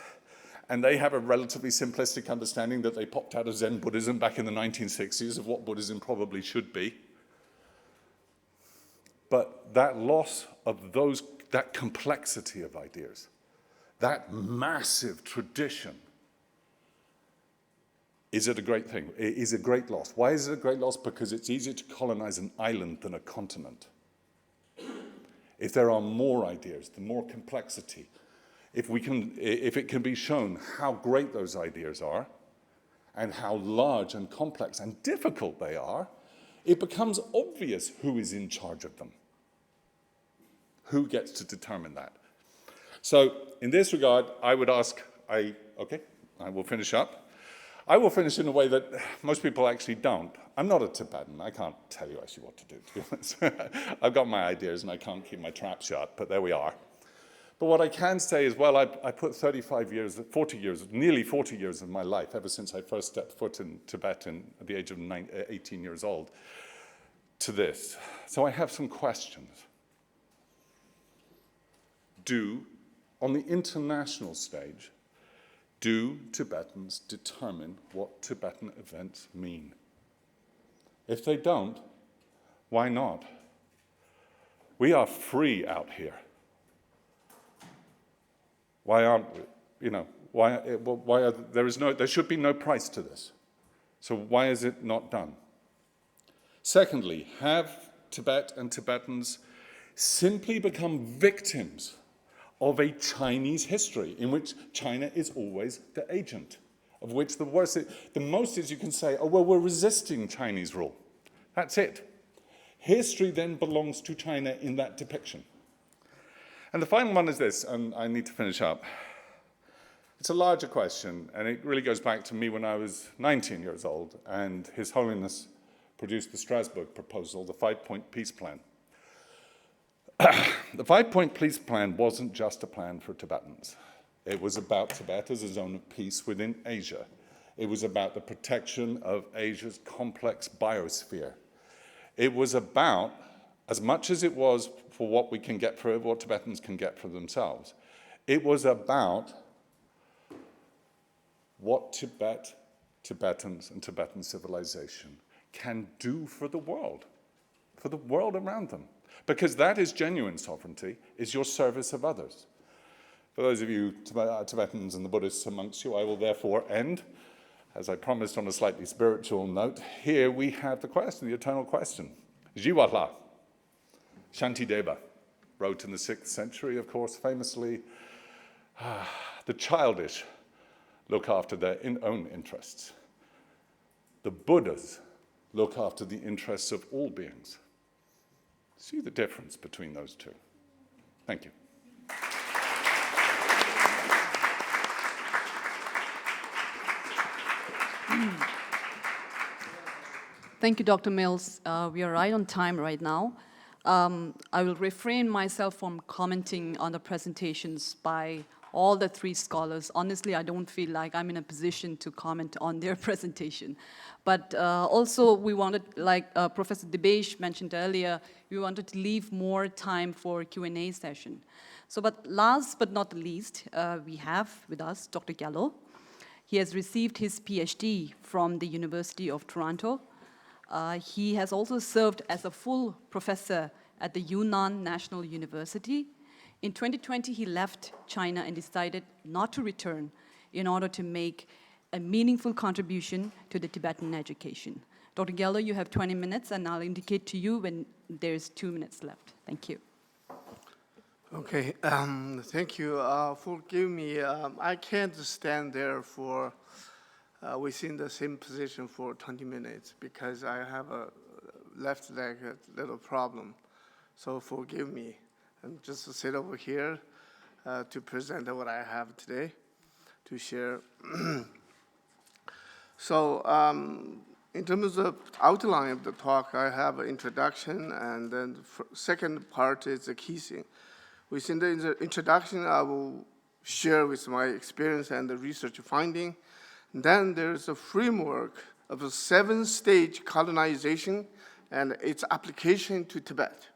S3: and they have a relatively simplistic understanding that they popped out of Zen Buddhism back in the 1960s of what Buddhism probably should be. But that loss of that complexity of ideas, that massive tradition, is it a great thing? It is a great loss. Why is it a great loss? Because it's easier to colonize an island than a continent. If there are more ideas, the more complexity, if it can be shown how great those ideas are and how large and complex and difficult they are, it becomes obvious who is in charge of them. Who gets to determine that? So in this regard, I would ask, I will finish up. I will finish in a way that most people actually don't. I'm not a Tibetan. I can't tell you actually what to do, to be honest. I've got my ideas and I can't keep my trap shut, but there we are. But what I can say is, well, I put 35 years, 40 years, nearly 40 years of my life, ever since I first stepped foot in Tibet at the age of 18 years old, to this. So I have some questions. On the international stage, do Tibetans determine what Tibetan events mean? If they don't, why not? We are free out here. Why aren't we? There should be no price to this. So why is it not done? Secondly, have Tibet and Tibetans simply become victims of a Chinese history in which China is always the agent, of which the most is you can say, oh, well, we're resisting Chinese rule. That's it. History then belongs to China in that depiction. And the final one is this, and I need to finish up. It's a larger question, and it really goes back to me when I was 19 years old, and His Holiness produced the Strasbourg proposal, the 5-point peace plan. The 5-point peace plan wasn't just a plan for Tibetans. It was about Tibet as a zone of peace within Asia. It was about the protection of Asia's complex biosphere. It was about, as much as it was for what we can get for what Tibetans can get for themselves, it was about what Tibetans and Tibetan civilization can do for the world around them. Because that is genuine sovereignty, is your service of others. For those of you Tibetans and the Buddhists amongst you, I will therefore end, as I promised, on a slightly spiritual note. Here we have the question, the eternal question. Jiwala, Shantideva, wrote in the 6th century, of course, famously, the childish look after their own interests. The Buddhas look after the interests of all beings. See the difference between those two. Thank you.
S1: Thank you, Dr. Mills. We are right on time right now. I will refrain myself from commenting on the presentations by all the 3 scholars. Honestly, I don't feel like I'm in a position to comment on their presentation. But also, we wanted, like Professor Debesh mentioned earlier, we wanted to leave more time for Q&A session. So, but last but not least, we have with us Dr. Gallo. He has received his PhD from the University of Toronto. He has also served as a full professor at the Yunnan National University. In 2020, he left China and decided not to return in order to make a meaningful contribution to the Tibetan education. Dr. Gallo, you have 20 minutes, and I'll indicate to you when there's 2 minutes left. Thank you.
S4: Okay, thank you for giving me. I can't stand there for within the same position for 20 minutes because I have a left leg little problem. So forgive me. I'm just to sit over here to present what I have today to share. So in terms of outline of the talk, I have an introduction, and then the second part is the key thing. Within the introduction, I will share with my experience and the research finding. Then there's a framework of a 7-stage colonization and its application to Tibet.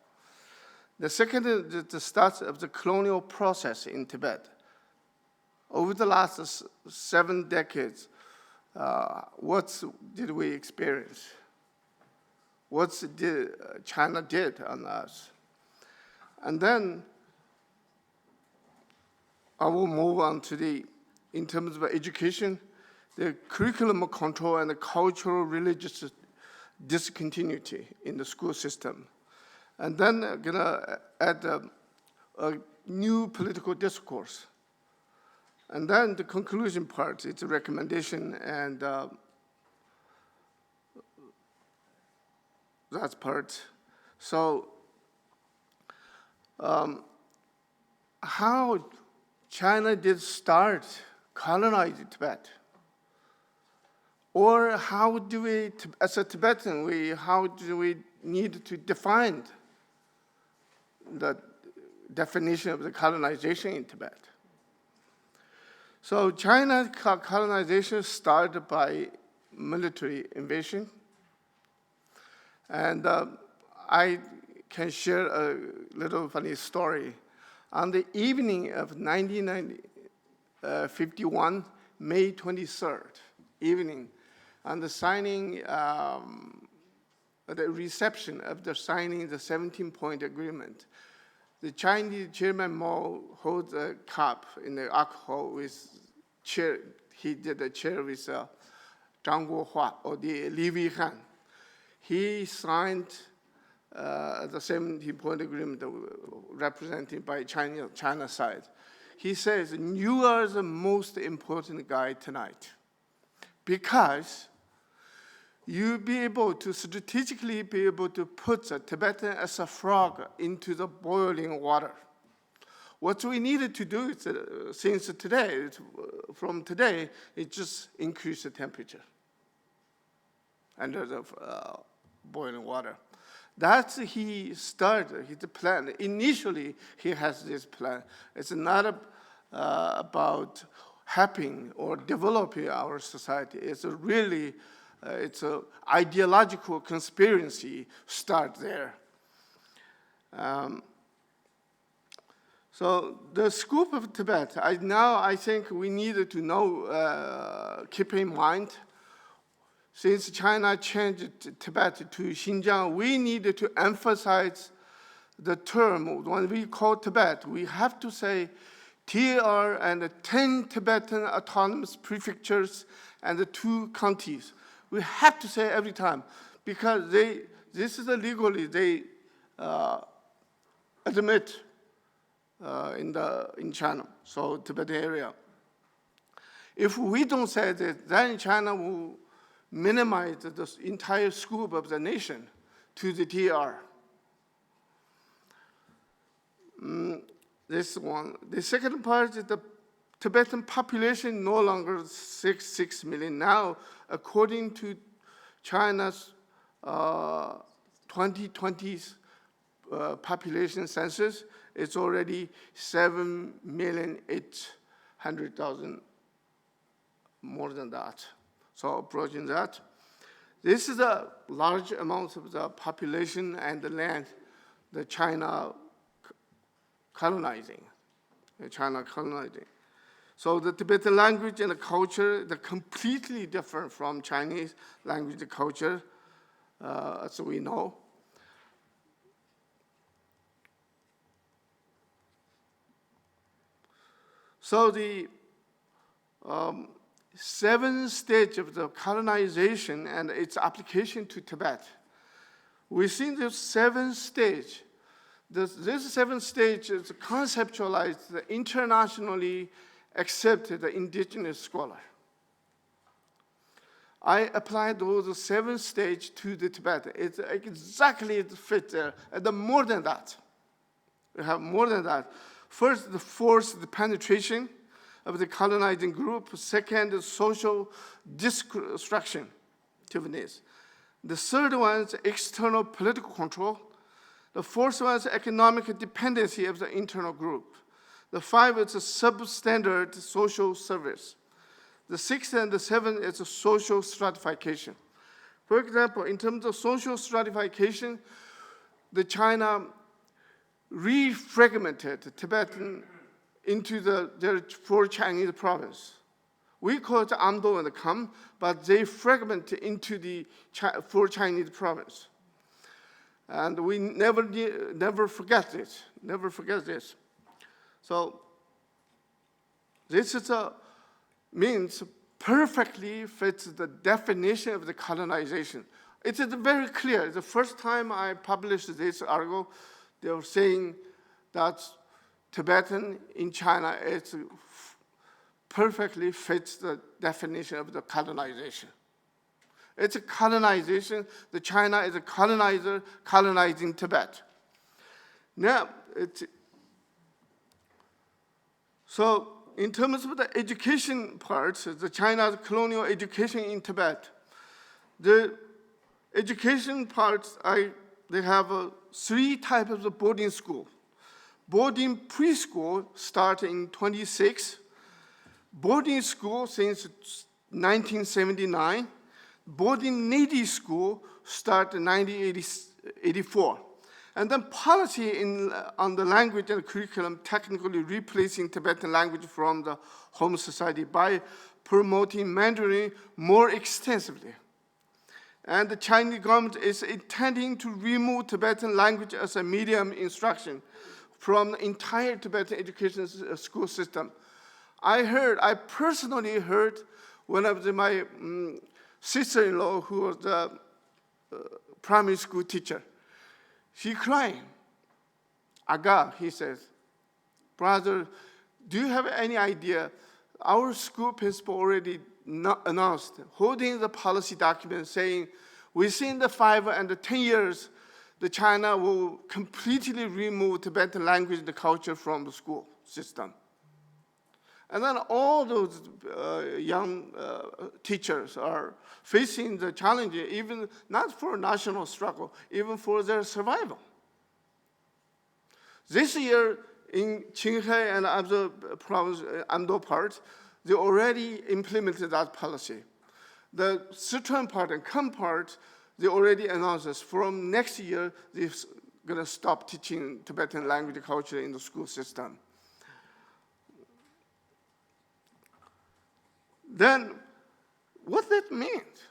S4: The second is the start of the colonial process in Tibet. Over the last 7 decades, what did we experience? What did China did on us? And then I will move on to in terms of education, the curriculum control and the cultural religious discontinuity in the school system. And then I'm gonna add a new political discourse. And then the conclusion part, it's a recommendation, and that part. So how China did start colonizing Tibet? Or how do we, as a Tibetan, how do we need to define the definition of the colonization in Tibet? So China's colonization started by military invasion. And I can share a little funny story. On the evening of 1951, May 23rd, evening, on the signing, the reception of the signing the 17-point agreement, the Chinese Chairman Mao holds a cup in the alcohol with chair. He did a chair with Zhang Guohua or the Li Weihan. He signed the 17-point agreement represented by China side. He says, you are the most important guy tonight because you'll be able to strategically be able to put the Tibetan as a frog into the boiling water. What we needed to do is, since today, from today, is just increase the temperature under the boiling water. That's he started his plan. Initially, he has this plan. It's not about helping or developing our society. It's really, it's an ideological conspiracy start there. So the scope of Tibet, I think we need to know, keep in mind, since China changed Tibet to Xinjiang, we need to emphasize the term. When we call Tibet, we have to say TR and 10 Tibetan autonomous prefectures and the 2 counties. We have to say every time, because this is legally, they admit in China, so Tibet area. If we don't say that, then China will minimize the entire scope of the nation to the TR. This one. The second part is the Tibetan population no longer 6 million. Now, according to China's 2020 population census, it's already 7,800,000, more than that. So approaching that. This is a large amount of the population and the land that China colonizing. So the Tibetan language and the culture, they're completely different from Chinese language and culture, as we know. So the 7th stage of the colonization and its application to Tibet. Within this 7th stage, this 7th stage is conceptualized the internationally accepted indigenous scholar. I applied those 7 stages to the Tibet. It's exactly it fits there, and more than that. We have more than that. First, the forced penetration of the colonizing group. Second, the social destructiveness. The third one is external political control. The fourth one is economic dependency of the internal group. The 5th is a substandard social service. The 6th and the 7th is a social stratification. For example, in terms of social stratification, the China refragmented Tibetan into their 4 Chinese provinces. We call it Amdo and Kham, but they fragmented into the 4 Chinese provinces. And we never forget this, never forget this. So this is means perfectly fits the definition of the colonization. It is very clear. The first time I published this article, they were saying that Tibetan in China perfectly fits the definition of the colonization. It's a colonization. The China is a colonizer colonizing Tibet. Now, so in terms of the education parts, the China's colonial education in Tibet, the education parts, they have 3 types of boarding school. Boarding preschool started in 26. Boarding school since 1979. Boarding native school started in 1984. And then policy on the language and curriculum technically replacing Tibetan language from the home society by promoting Mandarin more extensively. And the Chinese government is intending to remove Tibetan language as a medium instruction from the entire Tibetan education school system. I personally heard one of my sister-in-law, who was the primary school teacher, she crying. Aga, he says, brother, do you have any idea? Our school principal already announced, holding the policy document saying, within the 5 and the 10 years, the China will completely remove Tibetan language and culture from the school system. And then all those young teachers are facing the challenge, even not for national struggle, even for their survival. This year in Qinghai and other province, Amdo part, they already implemented that policy. The Sichuan part and Kham part, they already announced this. From next year, they're going to stop teaching Tibetan language and culture in the school system. Then, what that means?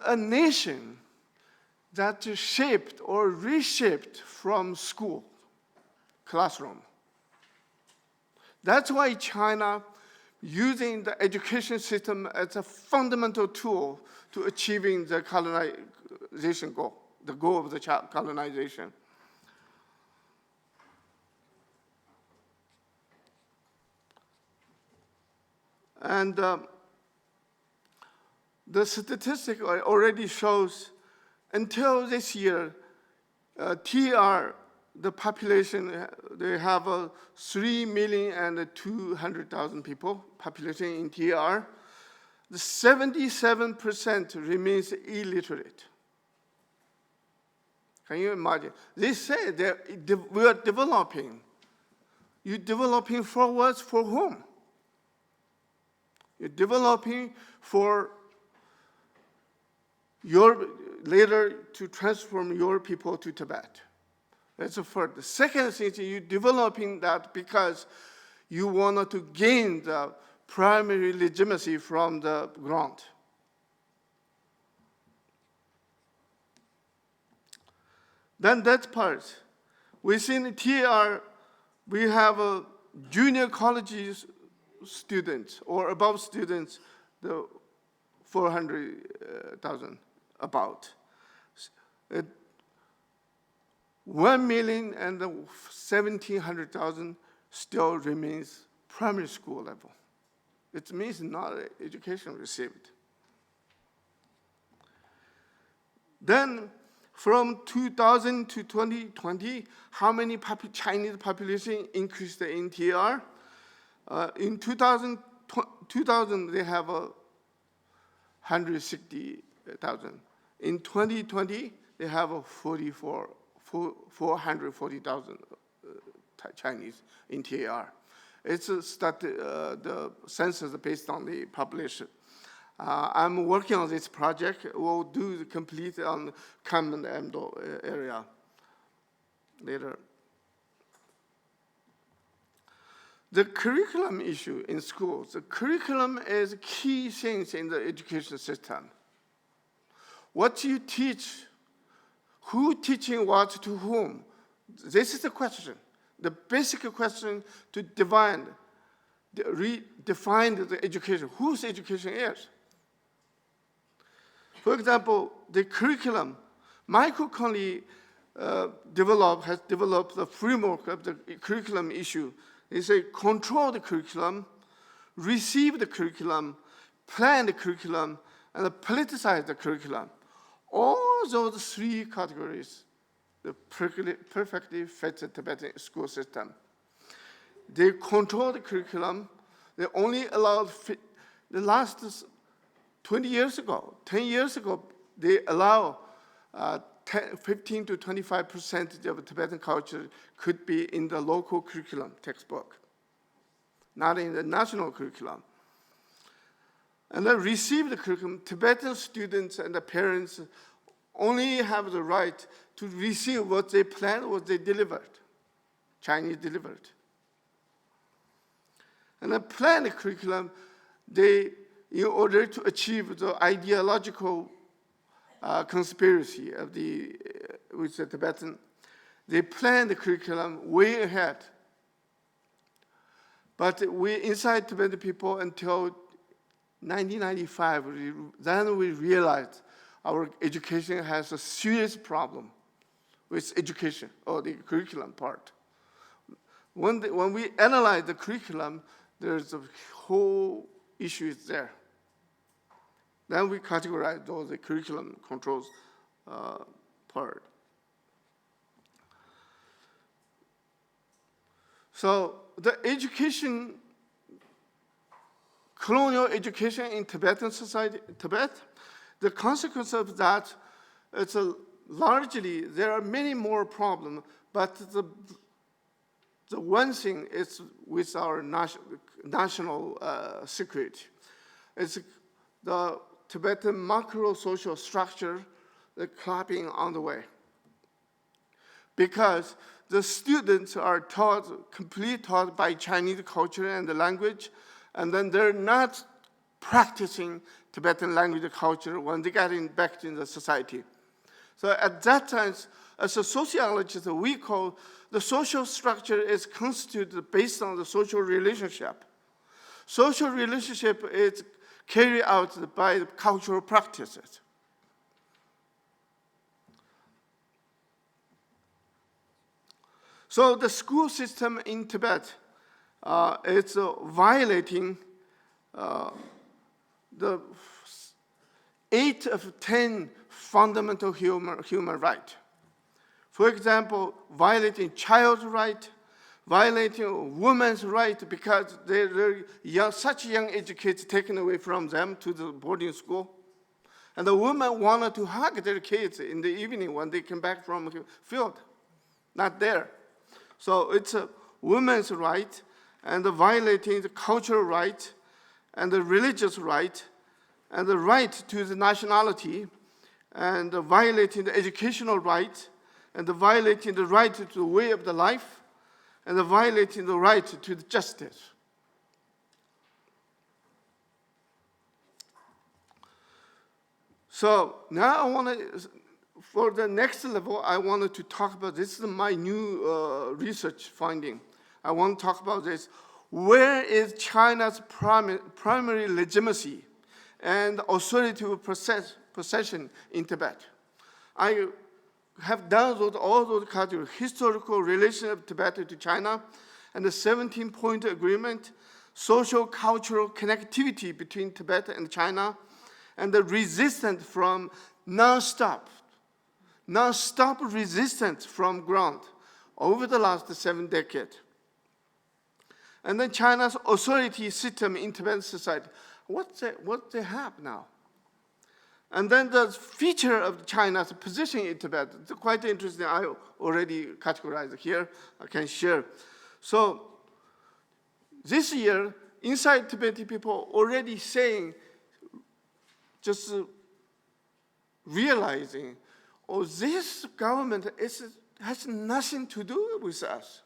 S4: A nation that is shaped or reshaped from school, classroom. That's why China using the education system as a fundamental tool to achieving the colonization goal, the goal of the colonization. And the statistic already shows until this year, TR, the population, they have 3,200,000 people, population in TR. The 77% remains illiterate. Can you imagine? They say that we are developing. You're developing for what? For whom? You're developing for your, later to transform your people to Tibet. That's the first. The second thing is you're developing that because you wanted to gain the primary legitimacy from the ground. Then that part, within TR, we have a junior college students or above students, the 400,000 about. 1,700,000 still remains primary school level. It means not education received. Then from 2000 to 2020, how many Chinese population increased in TR? In 2000, they have 160,000. In 2020, they have 440,000 Chinese in TR. It's the census based on the population. I'm working on this project. We'll do the complete on Kham and Amdo area later. The curriculum issue in schools. The curriculum is key things in the education system. What you teach, who teaching what to whom? This is the question. The basic question to redefine the education, whose education is. For example, the curriculum, Michael Conley has developed the framework of the curriculum issue. They say control the curriculum, receive the curriculum, plan the curriculum, and politicize the curriculum. All those three categories perfectly fit the Tibetan school system. They control the curriculum. They only allowed, the last 20 years ago, 10 years ago, they allow 15 to 25% of Tibetan culture could be in the local curriculum textbook, not in the national curriculum. And then receive the curriculum, Tibetan students and the parents only have the right to receive what they planned, what they delivered, Chinese delivered. And then plan the curriculum, in order to achieve the ideological conspiracy of with the Tibetan, they plan the curriculum way ahead. But inside Tibetan people until 1995, then we realized our education has a serious problem with education, or the curriculum part. When we analyze the curriculum, there's a whole issue there. Then we categorize those the curriculum controls part. So the education, colonial education in Tibetan society, Tibet, the consequence of that, it's largely, there are many more problems, but the one thing is with our national security. It's the Tibetan macro-social structure, the clapping on the way. Because the students are completely taught by Chinese culture and the language, and then they're not practicing Tibetan language and culture when they get back in the society. So at that time, as a sociologist, we call the social structure is constituted based on the social relationship. Social relationship is carried out by cultural practices. So the school system in Tibet is violating the 8 of 10 fundamental human rights. For example, violating child's right, violating women's right because they're young, such young educators taken away from them to the boarding school. And the women wanted to hug their kids in the evening when they came back from the field. Not there. So it's a women's right and violating the cultural right and the religious right and the right to the nationality and violating the educational right and violating the right to the way of the life and violating the right to the justice. So now I want to, for the next level, I wanted to talk about, this is my new research finding. I want to talk about this. Where is China's primary legitimacy and authoritative possession in Tibet? I have done all those categories, historical relation of Tibet to China, and the 17-point agreement, social cultural connectivity between Tibet and China, and the resistance from non-stop resistance from ground over the last 7 decades. And then China's authority system in Tibetan society. What they have now? And then the feature of China's position in Tibet, it's quite interesting. I already categorized here. I can share. So this year, inside Tibetan people already saying, just realizing, oh, this government has nothing to do with us.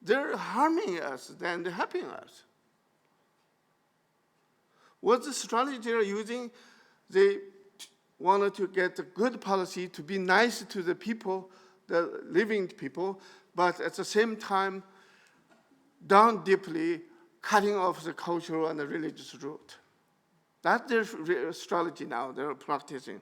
S4: They're harming us than they're helping us. What's the strategy they're using? They wanted to get a good policy to be nice to the people, the living people, but at the same time, down deeply, cutting off the cultural and the religious root. That's their strategy now, they're practicing.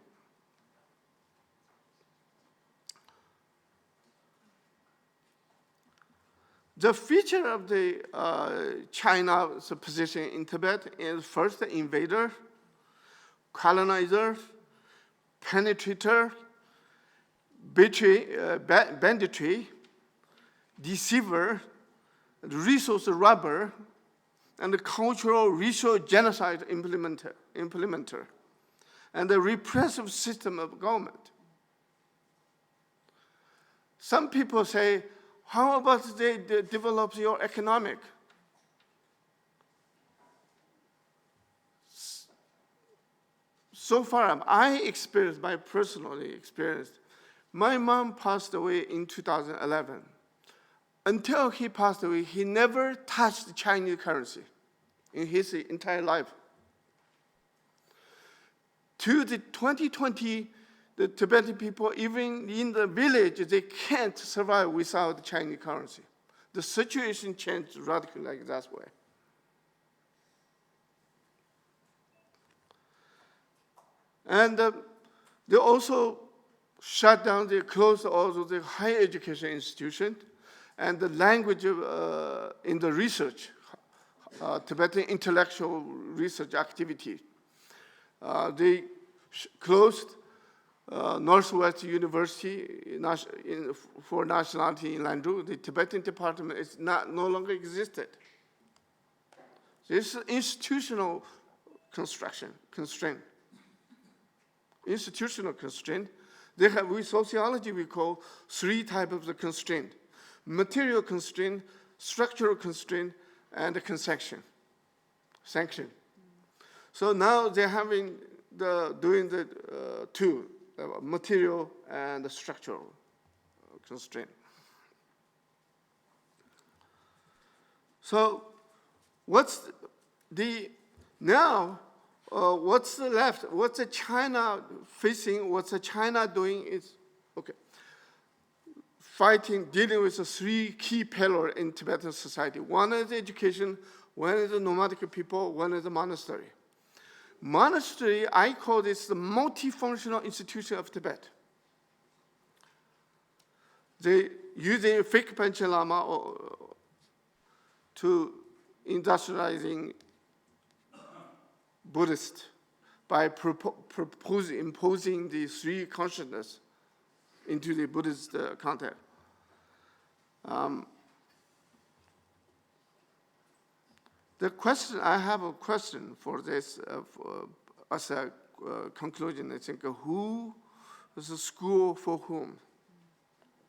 S4: The feature of the China's position in Tibet is first the invader, colonizer, penetrator, banditry, deceiver, resource robber, and the cultural racial genocide implementer, and the repressive system of government. Some people say, how about they develop your economic? So far, I experienced, my personally experienced, my mom passed away in 2011. Until he passed away, he never touched Chinese currency in his entire life. To the 2020, the Tibetan people, even in the village, they can't survive without Chinese currency. The situation changed radically like that way. And they also shut down, they closed also the higher education institution and the language in the research, Tibetan intellectual research activity. They closed Northwest University for nationality in Lanzhou, the Tibetan department is no longer existed. This is institutional constraint. Institutional constraint. They have, with sociology, we call 3 types of the constraint: material constraint, structural constraint, and the sanction. So now they're having doing the 2, material and the structural constraint. So what's what's the left? What's the China facing? What's the China doing is, okay, dealing with the 3 key pillars in Tibetan society. One is education, one is the nomadic people, one is the monastery. Monastery, I call this the multifunctional institution of Tibet. They using fake Panchen Lama to industrializing Buddhist by imposing the 3 consciousness into the Buddhist context. I have a question for this as a conclusion. I think who is a school for whom?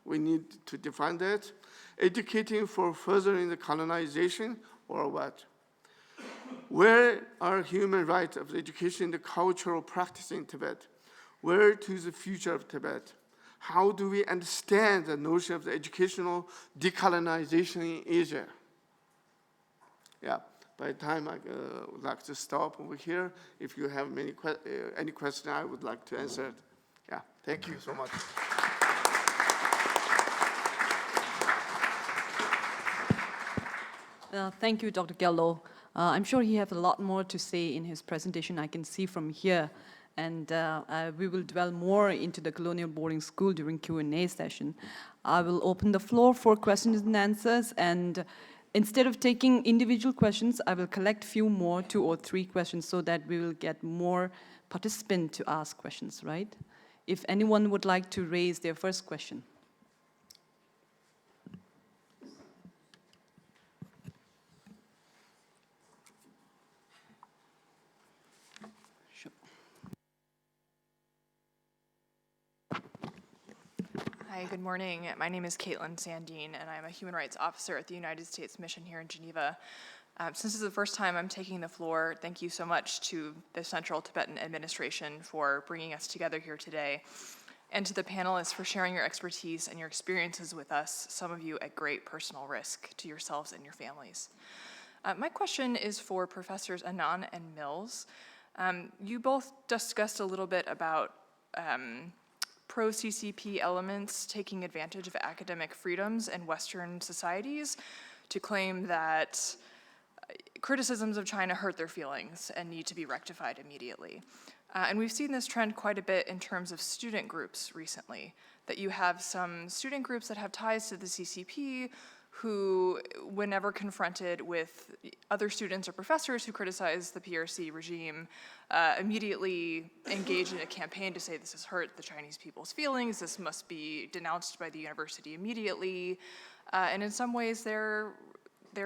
S4: We need to define that. Educating for furthering the colonization or what? Where are human rights of education, the cultural practice in Tibet? Where to the future of Tibet? How do we understand the notion of the educational decolonization in Asia? Yeah, by the time I would like to stop over here. If you have any question, I would like to answer it. Yeah, thank you so much.
S1: Thank you, Dr. Gallo. I'm sure he has a lot more to say in his presentation, I can see from here. And we will dwell more into the colonial boarding school during Q&A session. I will open the floor for questions and answers. And instead of taking individual questions, I will collect few more, 2 or 3 questions, so that we will get more participants to ask questions, right? If anyone would like to raise their first question.
S5: Hi, good morning. My name is Caitlin Sandine, and I'm a human rights officer at the United States Mission here in Geneva. Since this is the first time I'm taking the floor, thank you so much to the Central Tibetan Administration for bringing us together here today, and to the panelists for sharing your expertise and your experiences with us, some of you at great personal risk to yourselves and your families. My question is for Professors Anand and Mills. You both discussed a little bit about pro-CCP elements taking advantage of academic freedoms in Western societies to claim that criticisms of China hurt their feelings and need to be rectified immediately. And we've seen this trend quite a bit in terms of student groups recently, that you have some student groups that have ties to the CCP who, whenever confronted with other students or professors who criticize the PRC regime, immediately engage in a campaign to say this has hurt the Chinese people's feelings, this must be denounced by the university immediately, and in some ways they're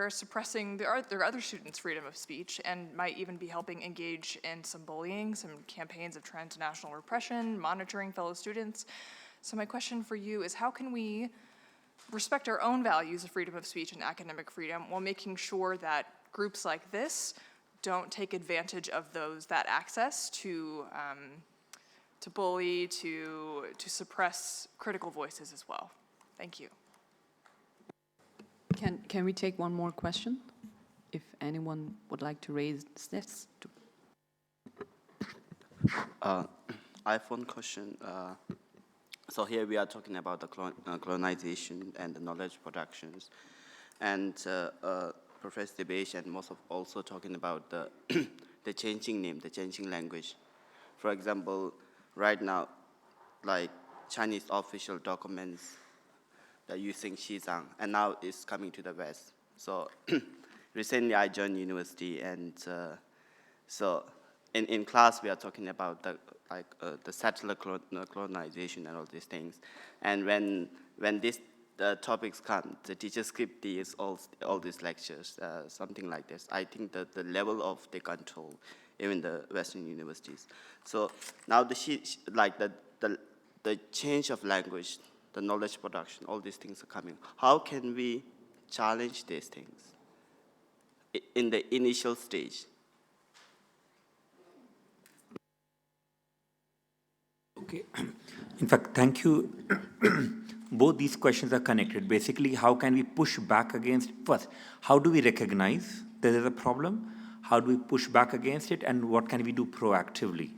S5: suppressing their other students' freedom of speech and might even be helping engage in some bullying, some campaigns of transnational repression, monitoring fellow students. So my question for you is, how can we respect our own values of freedom of speech and academic freedom while making sure that groups like this don't take advantage of that access to bully, to suppress critical voices as well? Thank you.
S1: Can we take one more question? If anyone would like to raise this.
S6: I have one question. So here we are talking about the colonization and the knowledge productions. And Professor Debesh and most of also talking about the changing name, the changing language. For example, right now, like Chinese official documents that using Xizang, and now it's coming to the West. So recently I joined university, and so in class we are talking about the settler colonization and all these things, and when these topics come, the teacher script these all these lectures, something like this. I think that the level of the control, even the Western universities. So now the change of language, the knowledge production, all these things are coming. How can we challenge these things in the initial stage?
S2: Okay. In fact, thank you. Both these questions are connected. Basically, how can we push back against, first, how do we recognize there is a problem? How do we push back against it? And what can we do proactively?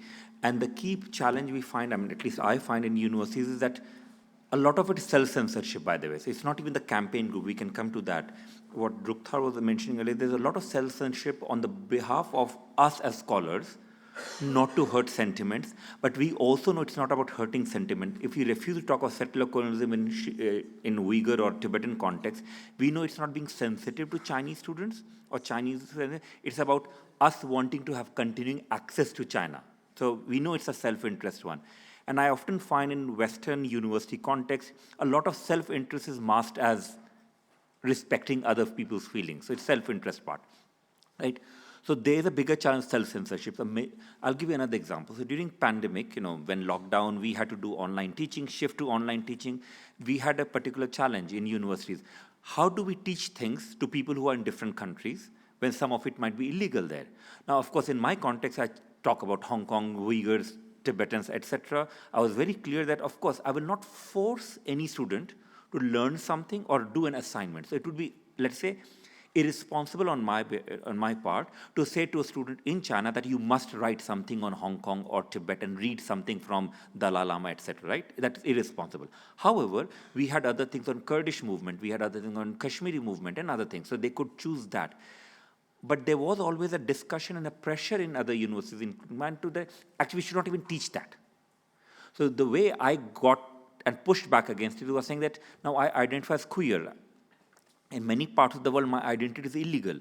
S2: And the key challenge we find, I mean, at least I find in universities, is that a lot of it is self-censorship, by the way. So it's not even the campaign group. We can come to that. What Drukthar was mentioning earlier, there's a lot of self-censorship on the behalf of us as scholars, not to hurt sentiments, but we also know it's not about hurting sentiment. If we refuse to talk of settler colonialism in Uyghur or Tibetan context, we know it's not being sensitive to Chinese students or Chinese students. It's about us wanting to have continuing access to China. So we know it's a self-interest one. And I often find in Western university context, a lot of self-interest is masked as respecting other people's feelings. So it's self-interest part, right? So there's a bigger challenge, self-censorship. I'll give you another example. So during pandemic, when lockdown, we had to do online teaching, shift to online teaching. We had a particular challenge in universities. How do we teach things to people who are in different countries when some of it might be illegal there? Now, of course, in my context, I talk about Hong Kong, Uyghurs, Tibetans, etc. I was very clear that, of course, I will not force any student to learn something or do an assignment. So it would be, let's say, irresponsible on my part to say to a student in China that you must write something on Hong Kong or Tibet and read something from Dalai Lama, etc., right? That's irresponsible. However, we had other things on Kurdish movement, we had other things on Kashmiri movement and other things, so they could choose that. But there was always a discussion and a pressure in other universities actually we should not even teach that. So the way I got and pushed back against it was saying that now I identify as queer. In many parts of the world, my identity is illegal.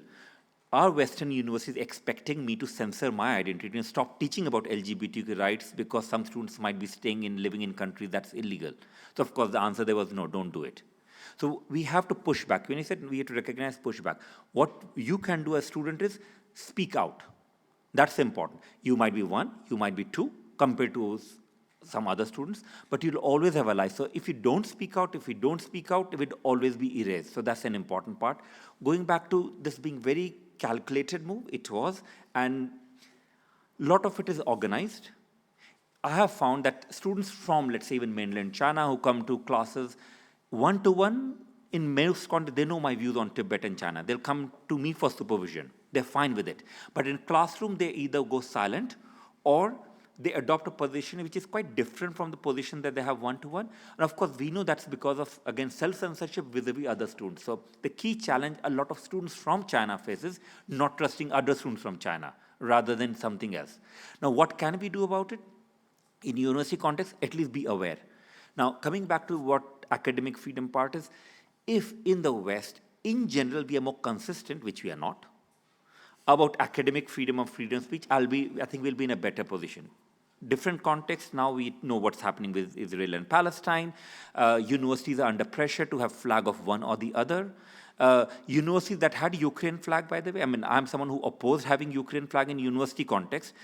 S2: Are Western universities expecting me to censor my identity and stop teaching about LGBTQ rights because some students might be living in countries that's illegal? So, of course, the answer there was no, don't do it. So we have to push back. When I said we have to recognize pushback, what you can do as a student is speak out. That's important. You might be one, you might be two, compared to some other students, but you'll always have allies. So if you don't speak out, it will always be erased. So that's an important part. Going back to this being very calculated move, it was, and a lot of it is organized. I have found that students from, let's say, even mainland China who come to classes one-to-one, in most context, they know my views on Tibet and China. They'll come to me for supervision. They're fine with it. But in classroom, they either go silent or they adopt a position which is quite different from the position that they have one-to-one. And of course, we know that's because of, again, self-censorship vis-a-vis other students. So the key challenge a lot of students from China faces, not trusting other students from China rather than something else. Now, what can we do about it? In university context, at least be aware. Now, coming back to what academic freedom part is, if in the West, in general, we are more consistent, which we are not, about academic freedom of freedom of speech, I think we'll be in a better position. Different context, now we know what's happening with Israel and Palestine. Universities are under pressure to have flag of one or the other. Universities that had Ukraine flag, by the way, I mean, I'm someone who opposed having Ukraine flag in university context.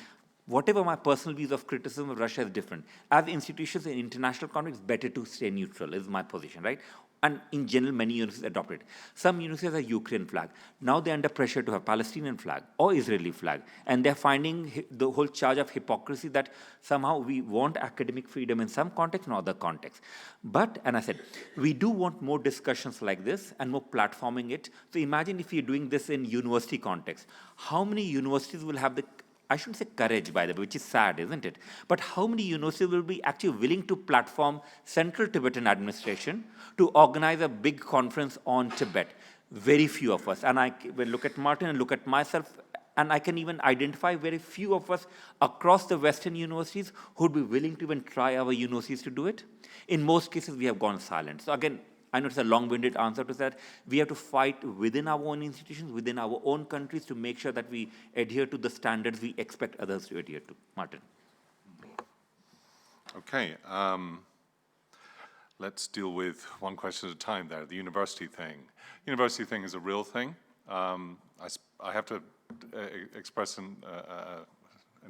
S2: Whatever my personal views of criticism of Russia is different. As institutions in international context, better to stay neutral is my position, right? And in general, many universities adopt it. Some universities have Ukraine flag. Now they're under pressure to have Palestinian flag or Israeli flag. And they're finding the whole charge of hypocrisy that somehow we want academic freedom in some context and other contexts. But, and I said, we do want more discussions like this and more platforming it. So imagine if you're doing this in university context. How many universities will have the, I shouldn't say courage, by the way, which is sad, isn't it? But how many universities will be actually willing to platform Central Tibetan Administration to organize a big conference on Tibet? Very few of us. And I will look at Martin and look at myself, and I can even identify very few of us across the Western universities who would be willing to even try our universities to do it. In most cases, we have gone silent. So again, I know it's a long-winded answer to that. We have to fight within our own institutions, within our own countries, to make sure that we adhere to the standards we expect others to adhere to. Martin.
S3: Okay. Let's deal with one question at a time there, the university thing. University thing is a real thing. I have to express an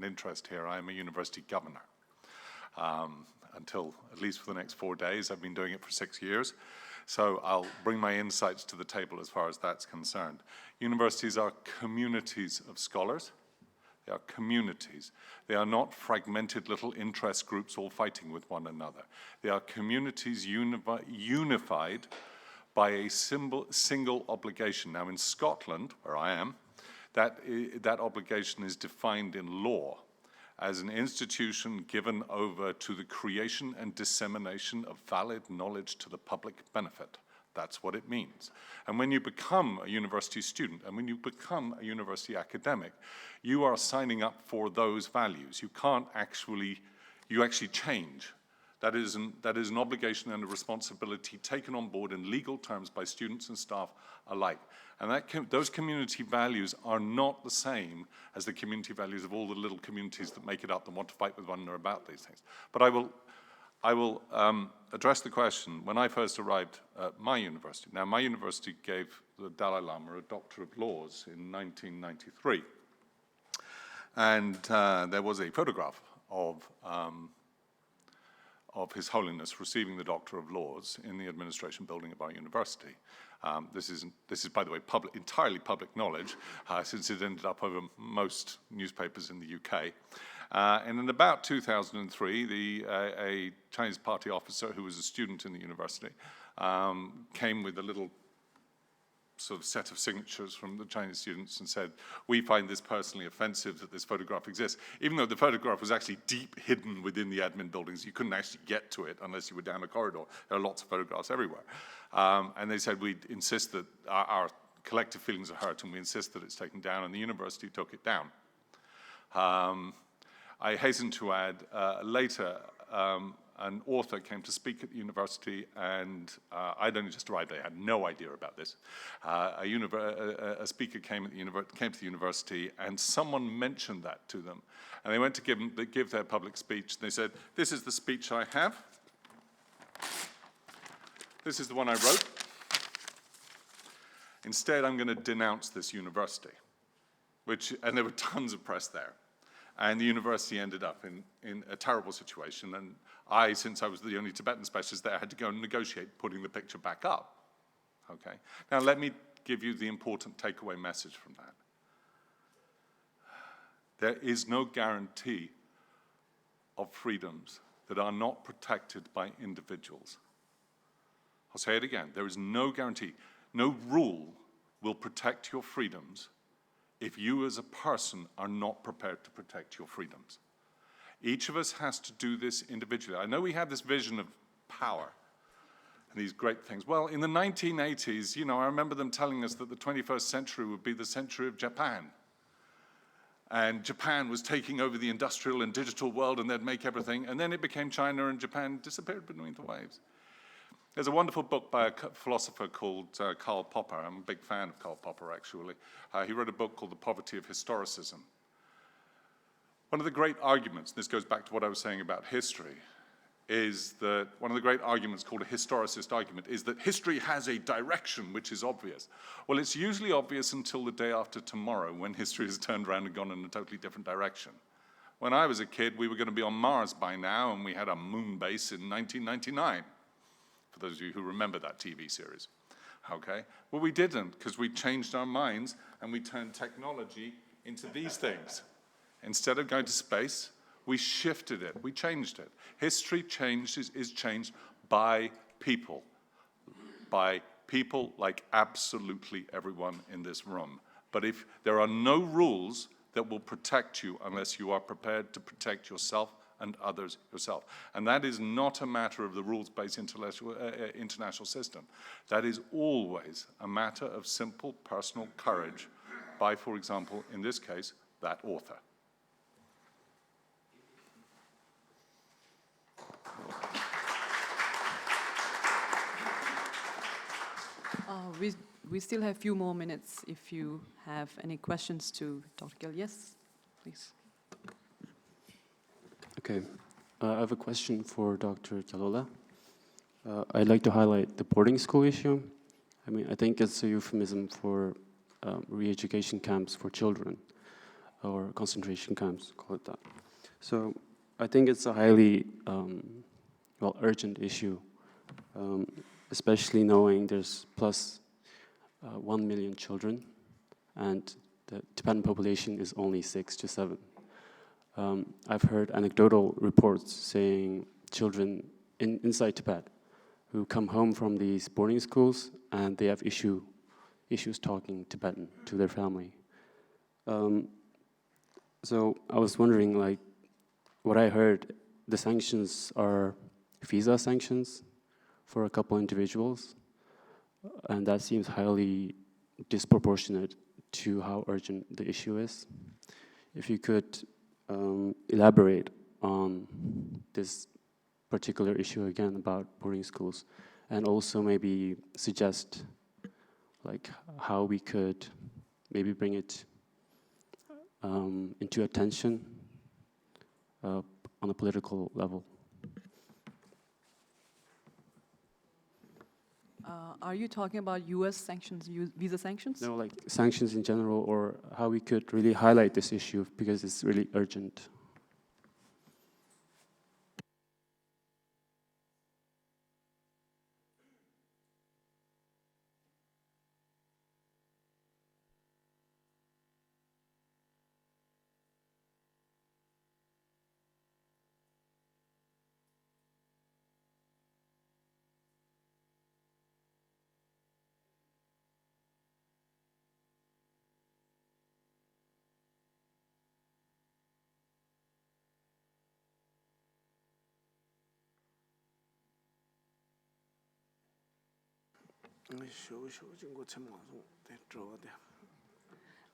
S3: interest here. I am a university governor. Until at least for the next 4 days. I've been doing it for 6 years. So I'll bring my insights to the table as far as that's concerned. Universities are communities of scholars. They are communities. They are not fragmented little interest groups all fighting with one another. They are communities unified by a single obligation. Now in Scotland, where I am, that obligation is defined in law as an institution given over to the creation and dissemination of valid knowledge to the public benefit. That's what it means. And when you become a university student and when you become a university academic, you are signing up for those values. You actually change. That is an obligation and a responsibility taken on board in legal terms by students and staff alike. And those community values are not the same as the community values of all the little communities that make it up and want to fight with one another about these things. But I will address the question. When I first arrived at my university, now my university gave the Dalai Lama a Doctor of Laws in 1993. And there was a photograph of His Holiness receiving the Doctor of Laws in the administration building of our university. This is, by the way, entirely public knowledge, since it ended up over most newspapers in the UK. And in about 2003, a Chinese party officer who was a student in the university came with a little sort of set of signatures from the Chinese students and said, we find this personally offensive that this photograph exists. Even though the photograph was actually deep hidden within the admin buildings, you couldn't actually get to it unless you were down a corridor. There are lots of photographs everywhere. And they said, we insist that our collective feelings are hurt and we insist that it's taken down, and the university took it down. I hasten to add, later, an author came to speak at the university, and I'd only just arrived. I had no idea about this. A speaker came to the university, and someone mentioned that to them. And they went to give their public speech. They said, this is the speech I have. This is the one I wrote. Instead, I'm going to denounce this university, and there were tons of press there. And the university ended up in a terrible situation. And I, since I was the only Tibetan specialist there, had to go and negotiate putting the picture back up. Okay. Now, let me give you the important takeaway message from that. There is no guarantee of freedoms that are not protected by individuals. I'll say it again. There is no guarantee. No rule will protect your freedoms if you as a person are not prepared to protect your freedoms. Each of us has to do this individually. I know we have this vision of power and these great things. Well, in the 1980s, I remember them telling us that the 21st century would be the century of Japan. And Japan was taking over the industrial and digital world, and they'd make everything. And then it became China, and Japan disappeared beneath the waves. There's a wonderful book by a philosopher called Karl Popper. I'm a big fan of Karl Popper, actually. He wrote a book called The Poverty of Historicism. One of the great arguments, and this goes back to what I was saying about history, is that one of the great arguments called a historicist argument is that history has a direction which is obvious. Well, it's usually obvious until the day after tomorrow, when history has turned around and gone in a totally different direction. When I was a kid, we were going to be on Mars by now, and we had a moon base in 1999. For those of you who remember that TV series, okay? Well, we didn't, because we changed our minds and we turned technology into these things. Instead of going to space, we shifted it, we changed it. History is changed by people like absolutely everyone in this room. But if there are no rules that will protect you unless you are prepared to protect yourself and others yourself. And that is not a matter of the rules-based international system. That is always a matter of simple personal courage by, for example, in this case, that author.
S1: We still have a few more minutes if you have any questions to Dr. Gill. Yes, please.
S7: Okay, I have a question for Dr. Jalola. I'd like to highlight the boarding school issue. I mean, I think it's a euphemism for re-education camps for children, or concentration camps, call it that. So I think it's a highly, urgent issue, especially knowing there's plus 1 million children, and the Tibetan population is only 6 to 7. I've heard anecdotal reports saying children inside Tibet who come home from these boarding schools and they have issues talking Tibetan to their family. So I was wondering, like, what I heard, the sanctions are visa sanctions for a couple individuals, and that seems highly disproportionate to how urgent the issue is. If you could elaborate on this particular issue again about boarding schools, and also maybe suggest like how we could maybe bring it into attention on a political level.
S1: Are you talking about U.S. sanctions, visa sanctions?
S7: No, like sanctions in general, or how we could really highlight this issue because it's really urgent.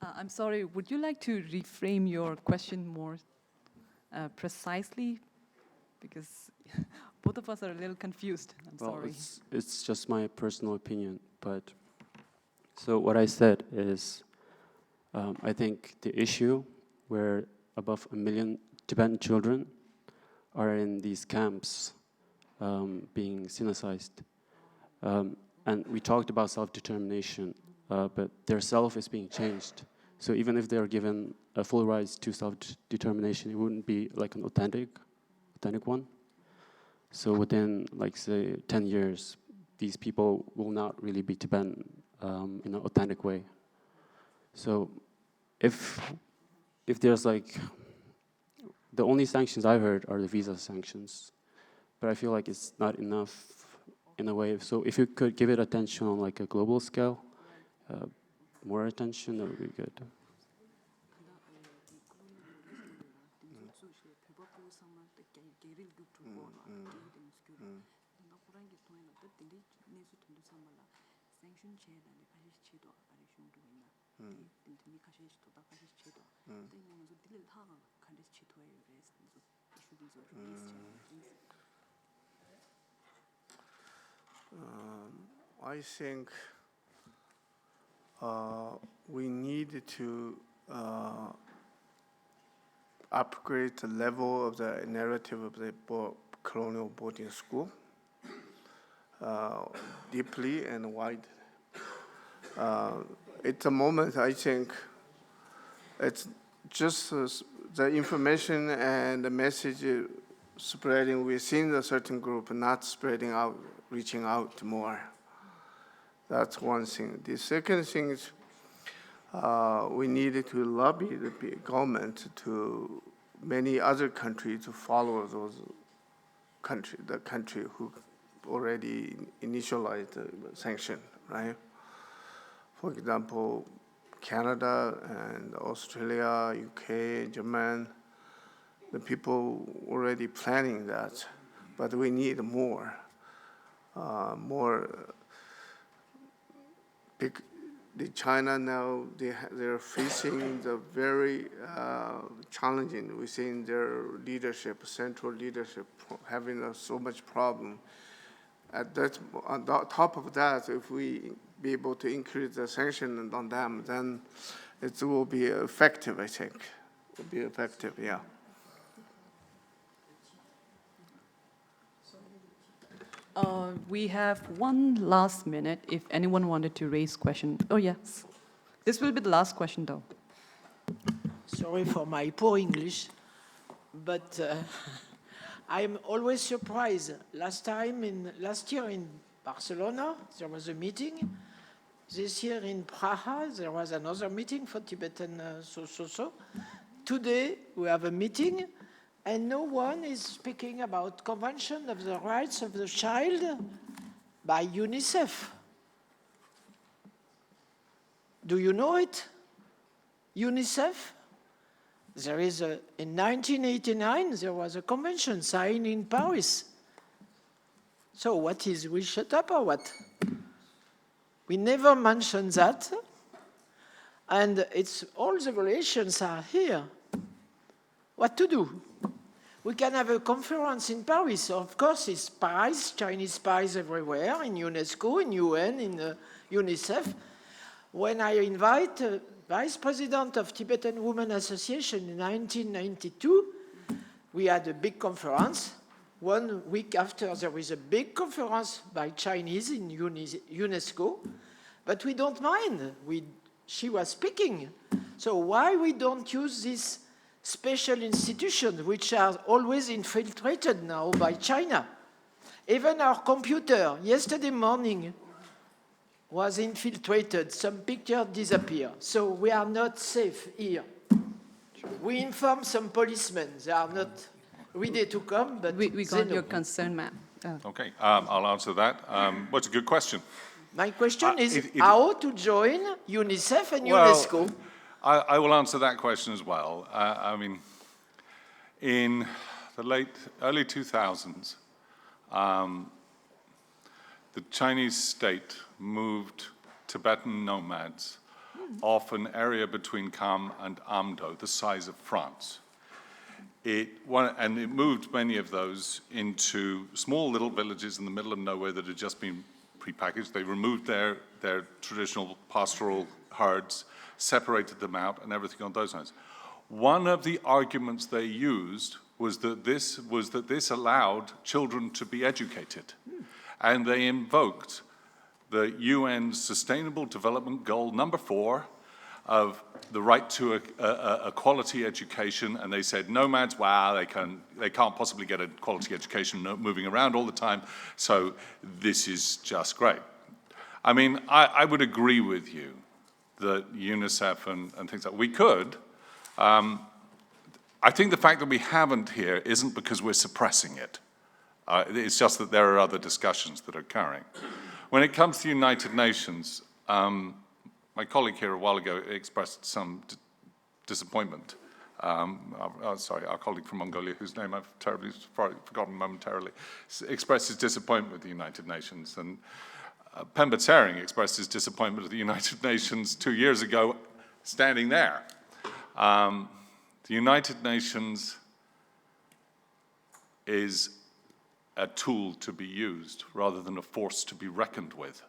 S1: I'm sorry, would you like to reframe your question more precisely? Because both of us are a little confused. I'm sorry.
S7: It's just my personal opinion, but so what I said is I think the issue where above 1 million Tibetan children are in these camps being syncretized. And we talked about self-determination, but their self is being changed. So even if they're given a full rights to self-determination, it wouldn't be like an authentic one. So within, like, say, 10 years, these people will not really be Tibetan in an authentic way. So if there's like, the only sanctions I heard are the visa sanctions, but I feel like it's not enough in a way. So if you could give it attention on like a global scale, more attention, that would be good.
S4: I think we need to upgrade the level of the narrative of the colonial boarding school deeply and wide. At the moment, I think it's just the information and the message spreading within a certain group, not spreading out, reaching out more. That's one thing. The second thing is we needed to lobby the government to many other countries to follow those the country who already initialized the sanction, right? For example, Canada and Australia, UK, Japan, the people already planning that, but we need more. The China now, they're facing the very challenging within their leadership, central leadership, having so much problem. On top of that, if we be able to increase the sanction on them, then it will be effective, I think. It will be effective, yeah.
S1: We have one last minute if anyone wanted to raise question. Oh, yes. This will be the last question, though.
S8: Sorry for my poor English, but I'm always surprised. Last year in Barcelona, there was a meeting. This year in Praha, there was another meeting for Tibetan so. Today, we have a meeting, and no one is speaking about Convention of the Rights of the Child by UNICEF. Do you know it? UNICEF? There is in 1989, there was a convention signed in Paris. So what is, we shut up or what? We never mentioned that. And it's, all the relations are here. What to do? We can have a conference in Paris. Of course, it's spies, Chinese spies everywhere, in UNESCO, in UN, in UNICEF. When I invite Vice President of Tibetan Women Association in 1992, we had a big conference. 1 week after, there was a big conference by Chinese in UNESCO, but we don't mind. She was speaking. So why we don't use this special institutions which are always infiltrated now by China? Even our computer, yesterday morning, was infiltrated, some pictures disappear. So we are not safe here. We inform some policemen, they are not ready to come, but
S1: We got your concern, ma'am.
S3: Okay, I'll answer that. What's a good question?
S8: My question is how to join UNICEF and UNESCO?
S3: I will answer that question as well. I mean, in the early 2000s, the Chinese state moved Tibetan nomads off an area between Kham and Amdo, the size of France. And it moved many of those into small little villages in the middle of nowhere that had just been prepackaged. They removed their traditional pastoral herds, separated them out, and everything on those lines. One of the arguments they used was that this allowed children to be educated. And they invoked the UN's Sustainable Development Goal number 4 of the right to a quality education, and they said nomads, wow, they can't possibly get a quality education moving around all the time, so this is just great. I mean, I would agree with you that UNICEF and things like we could. I think the fact that we haven't here isn't because we're suppressing it. It's just that there are other discussions that are occurring. When it comes to the United Nations, my colleague here a while ago expressed some disappointment. Our colleague from Mongolia, whose name I've terribly forgotten momentarily, expressed his disappointment with the United Nations. And Pemba Tsering expressed his disappointment with the United Nations 2 years ago, standing there. The United Nations is a tool to be used rather than a force to be reckoned with.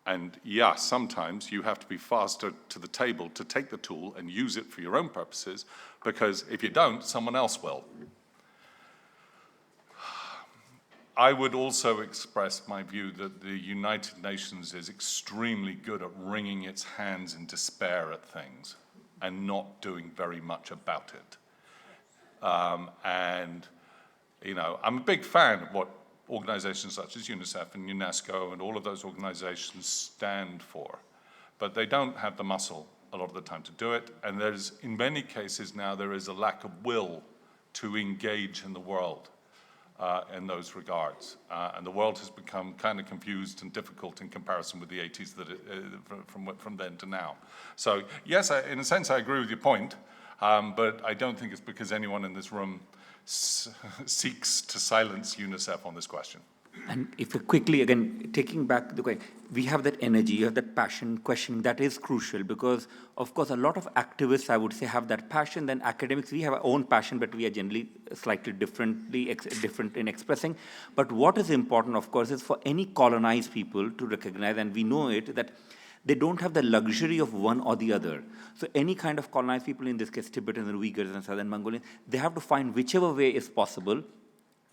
S3: And yeah, sometimes you have to be faster to the table to take the tool and use it for your own purposes, because if you don't, someone else will. I would also express my view that the United Nations is extremely good at wringing its hands in despair at things and not doing very much about it. You know, I'm a big fan of what organizations such as UNICEF and UNESCO and all of those organizations stand for, but they don't have the muscle a lot of the time to do it, and there's, in many cases now, there is a lack of will to engage in the world in those regards, and the world has become kind of confused and difficult in comparison with the 80s from then to now. So yes, in a sense I agree with your point, but I don't think it's because anyone in this room seeks to silence UNICEF on this question.
S2: And if you quickly, again, taking back the question, we have that energy, you have that passion, questioning, that is crucial because, of course, a lot of activists, I would say, have that passion. Then academics, we have our own passion, but we are generally slightly different in expressing. But what is important, of course, is for any colonized people to recognize, and we know it, that they don't have the luxury of one or the other. So any kind of colonized people, in this case, Tibetans and Uyghurs and Southern Mongolians, they have to find whichever way is possible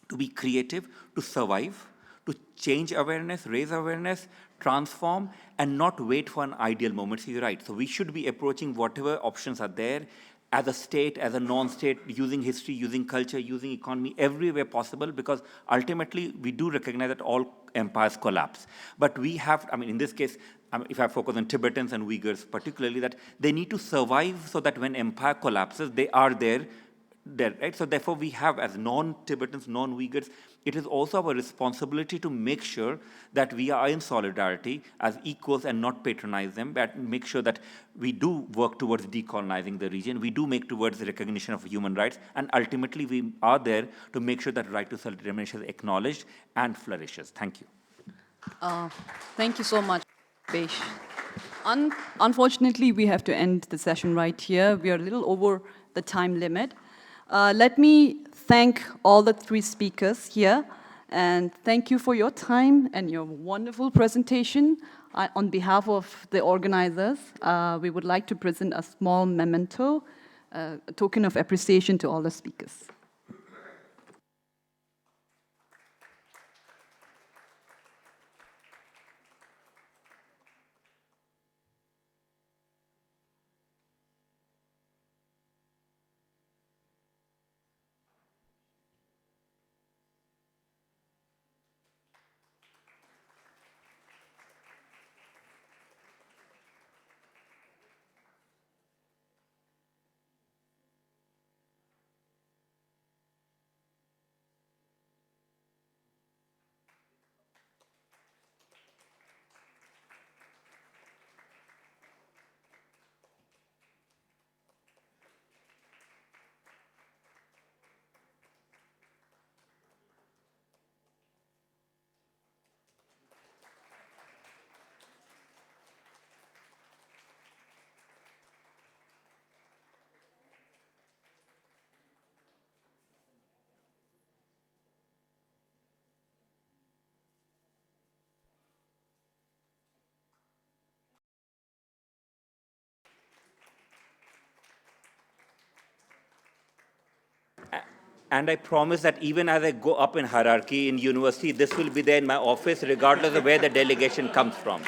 S2: to be creative, to survive, to change awareness, raise awareness, transform, and not wait for an ideal moment. So you're right. So we should be approaching whatever options are there as a state, as a non-state, using history, using culture, using economy, everywhere possible, because ultimately we do recognize that all empires collapse. But we have, I mean, in this case, if I focus on Tibetans and Uyghurs particularly, that they need to survive so that when empire collapses, they are there, right? So therefore, we have, as non-Tibetans, non-Uyghurs, it is also our responsibility to make sure that we are in solidarity as equals and not patronize them, but make sure that we do work towards decolonizing the region, we do make towards the recognition of human rights, and ultimately we are there to make sure that right to self-determination is acknowledged and flourishes. Thank you.
S1: Thank you so much, Besh. Unfortunately, we have to end the session right here. We are a little over the time limit. Let me thank all the three speakers here, and thank you for your time and your wonderful presentation. On behalf of the organizers, we would like to present a small memento, a token of appreciation to all the speakers.
S2: And I promise that even as I go up in hierarchy in university, this will be there in my office, regardless of where the delegation comes from.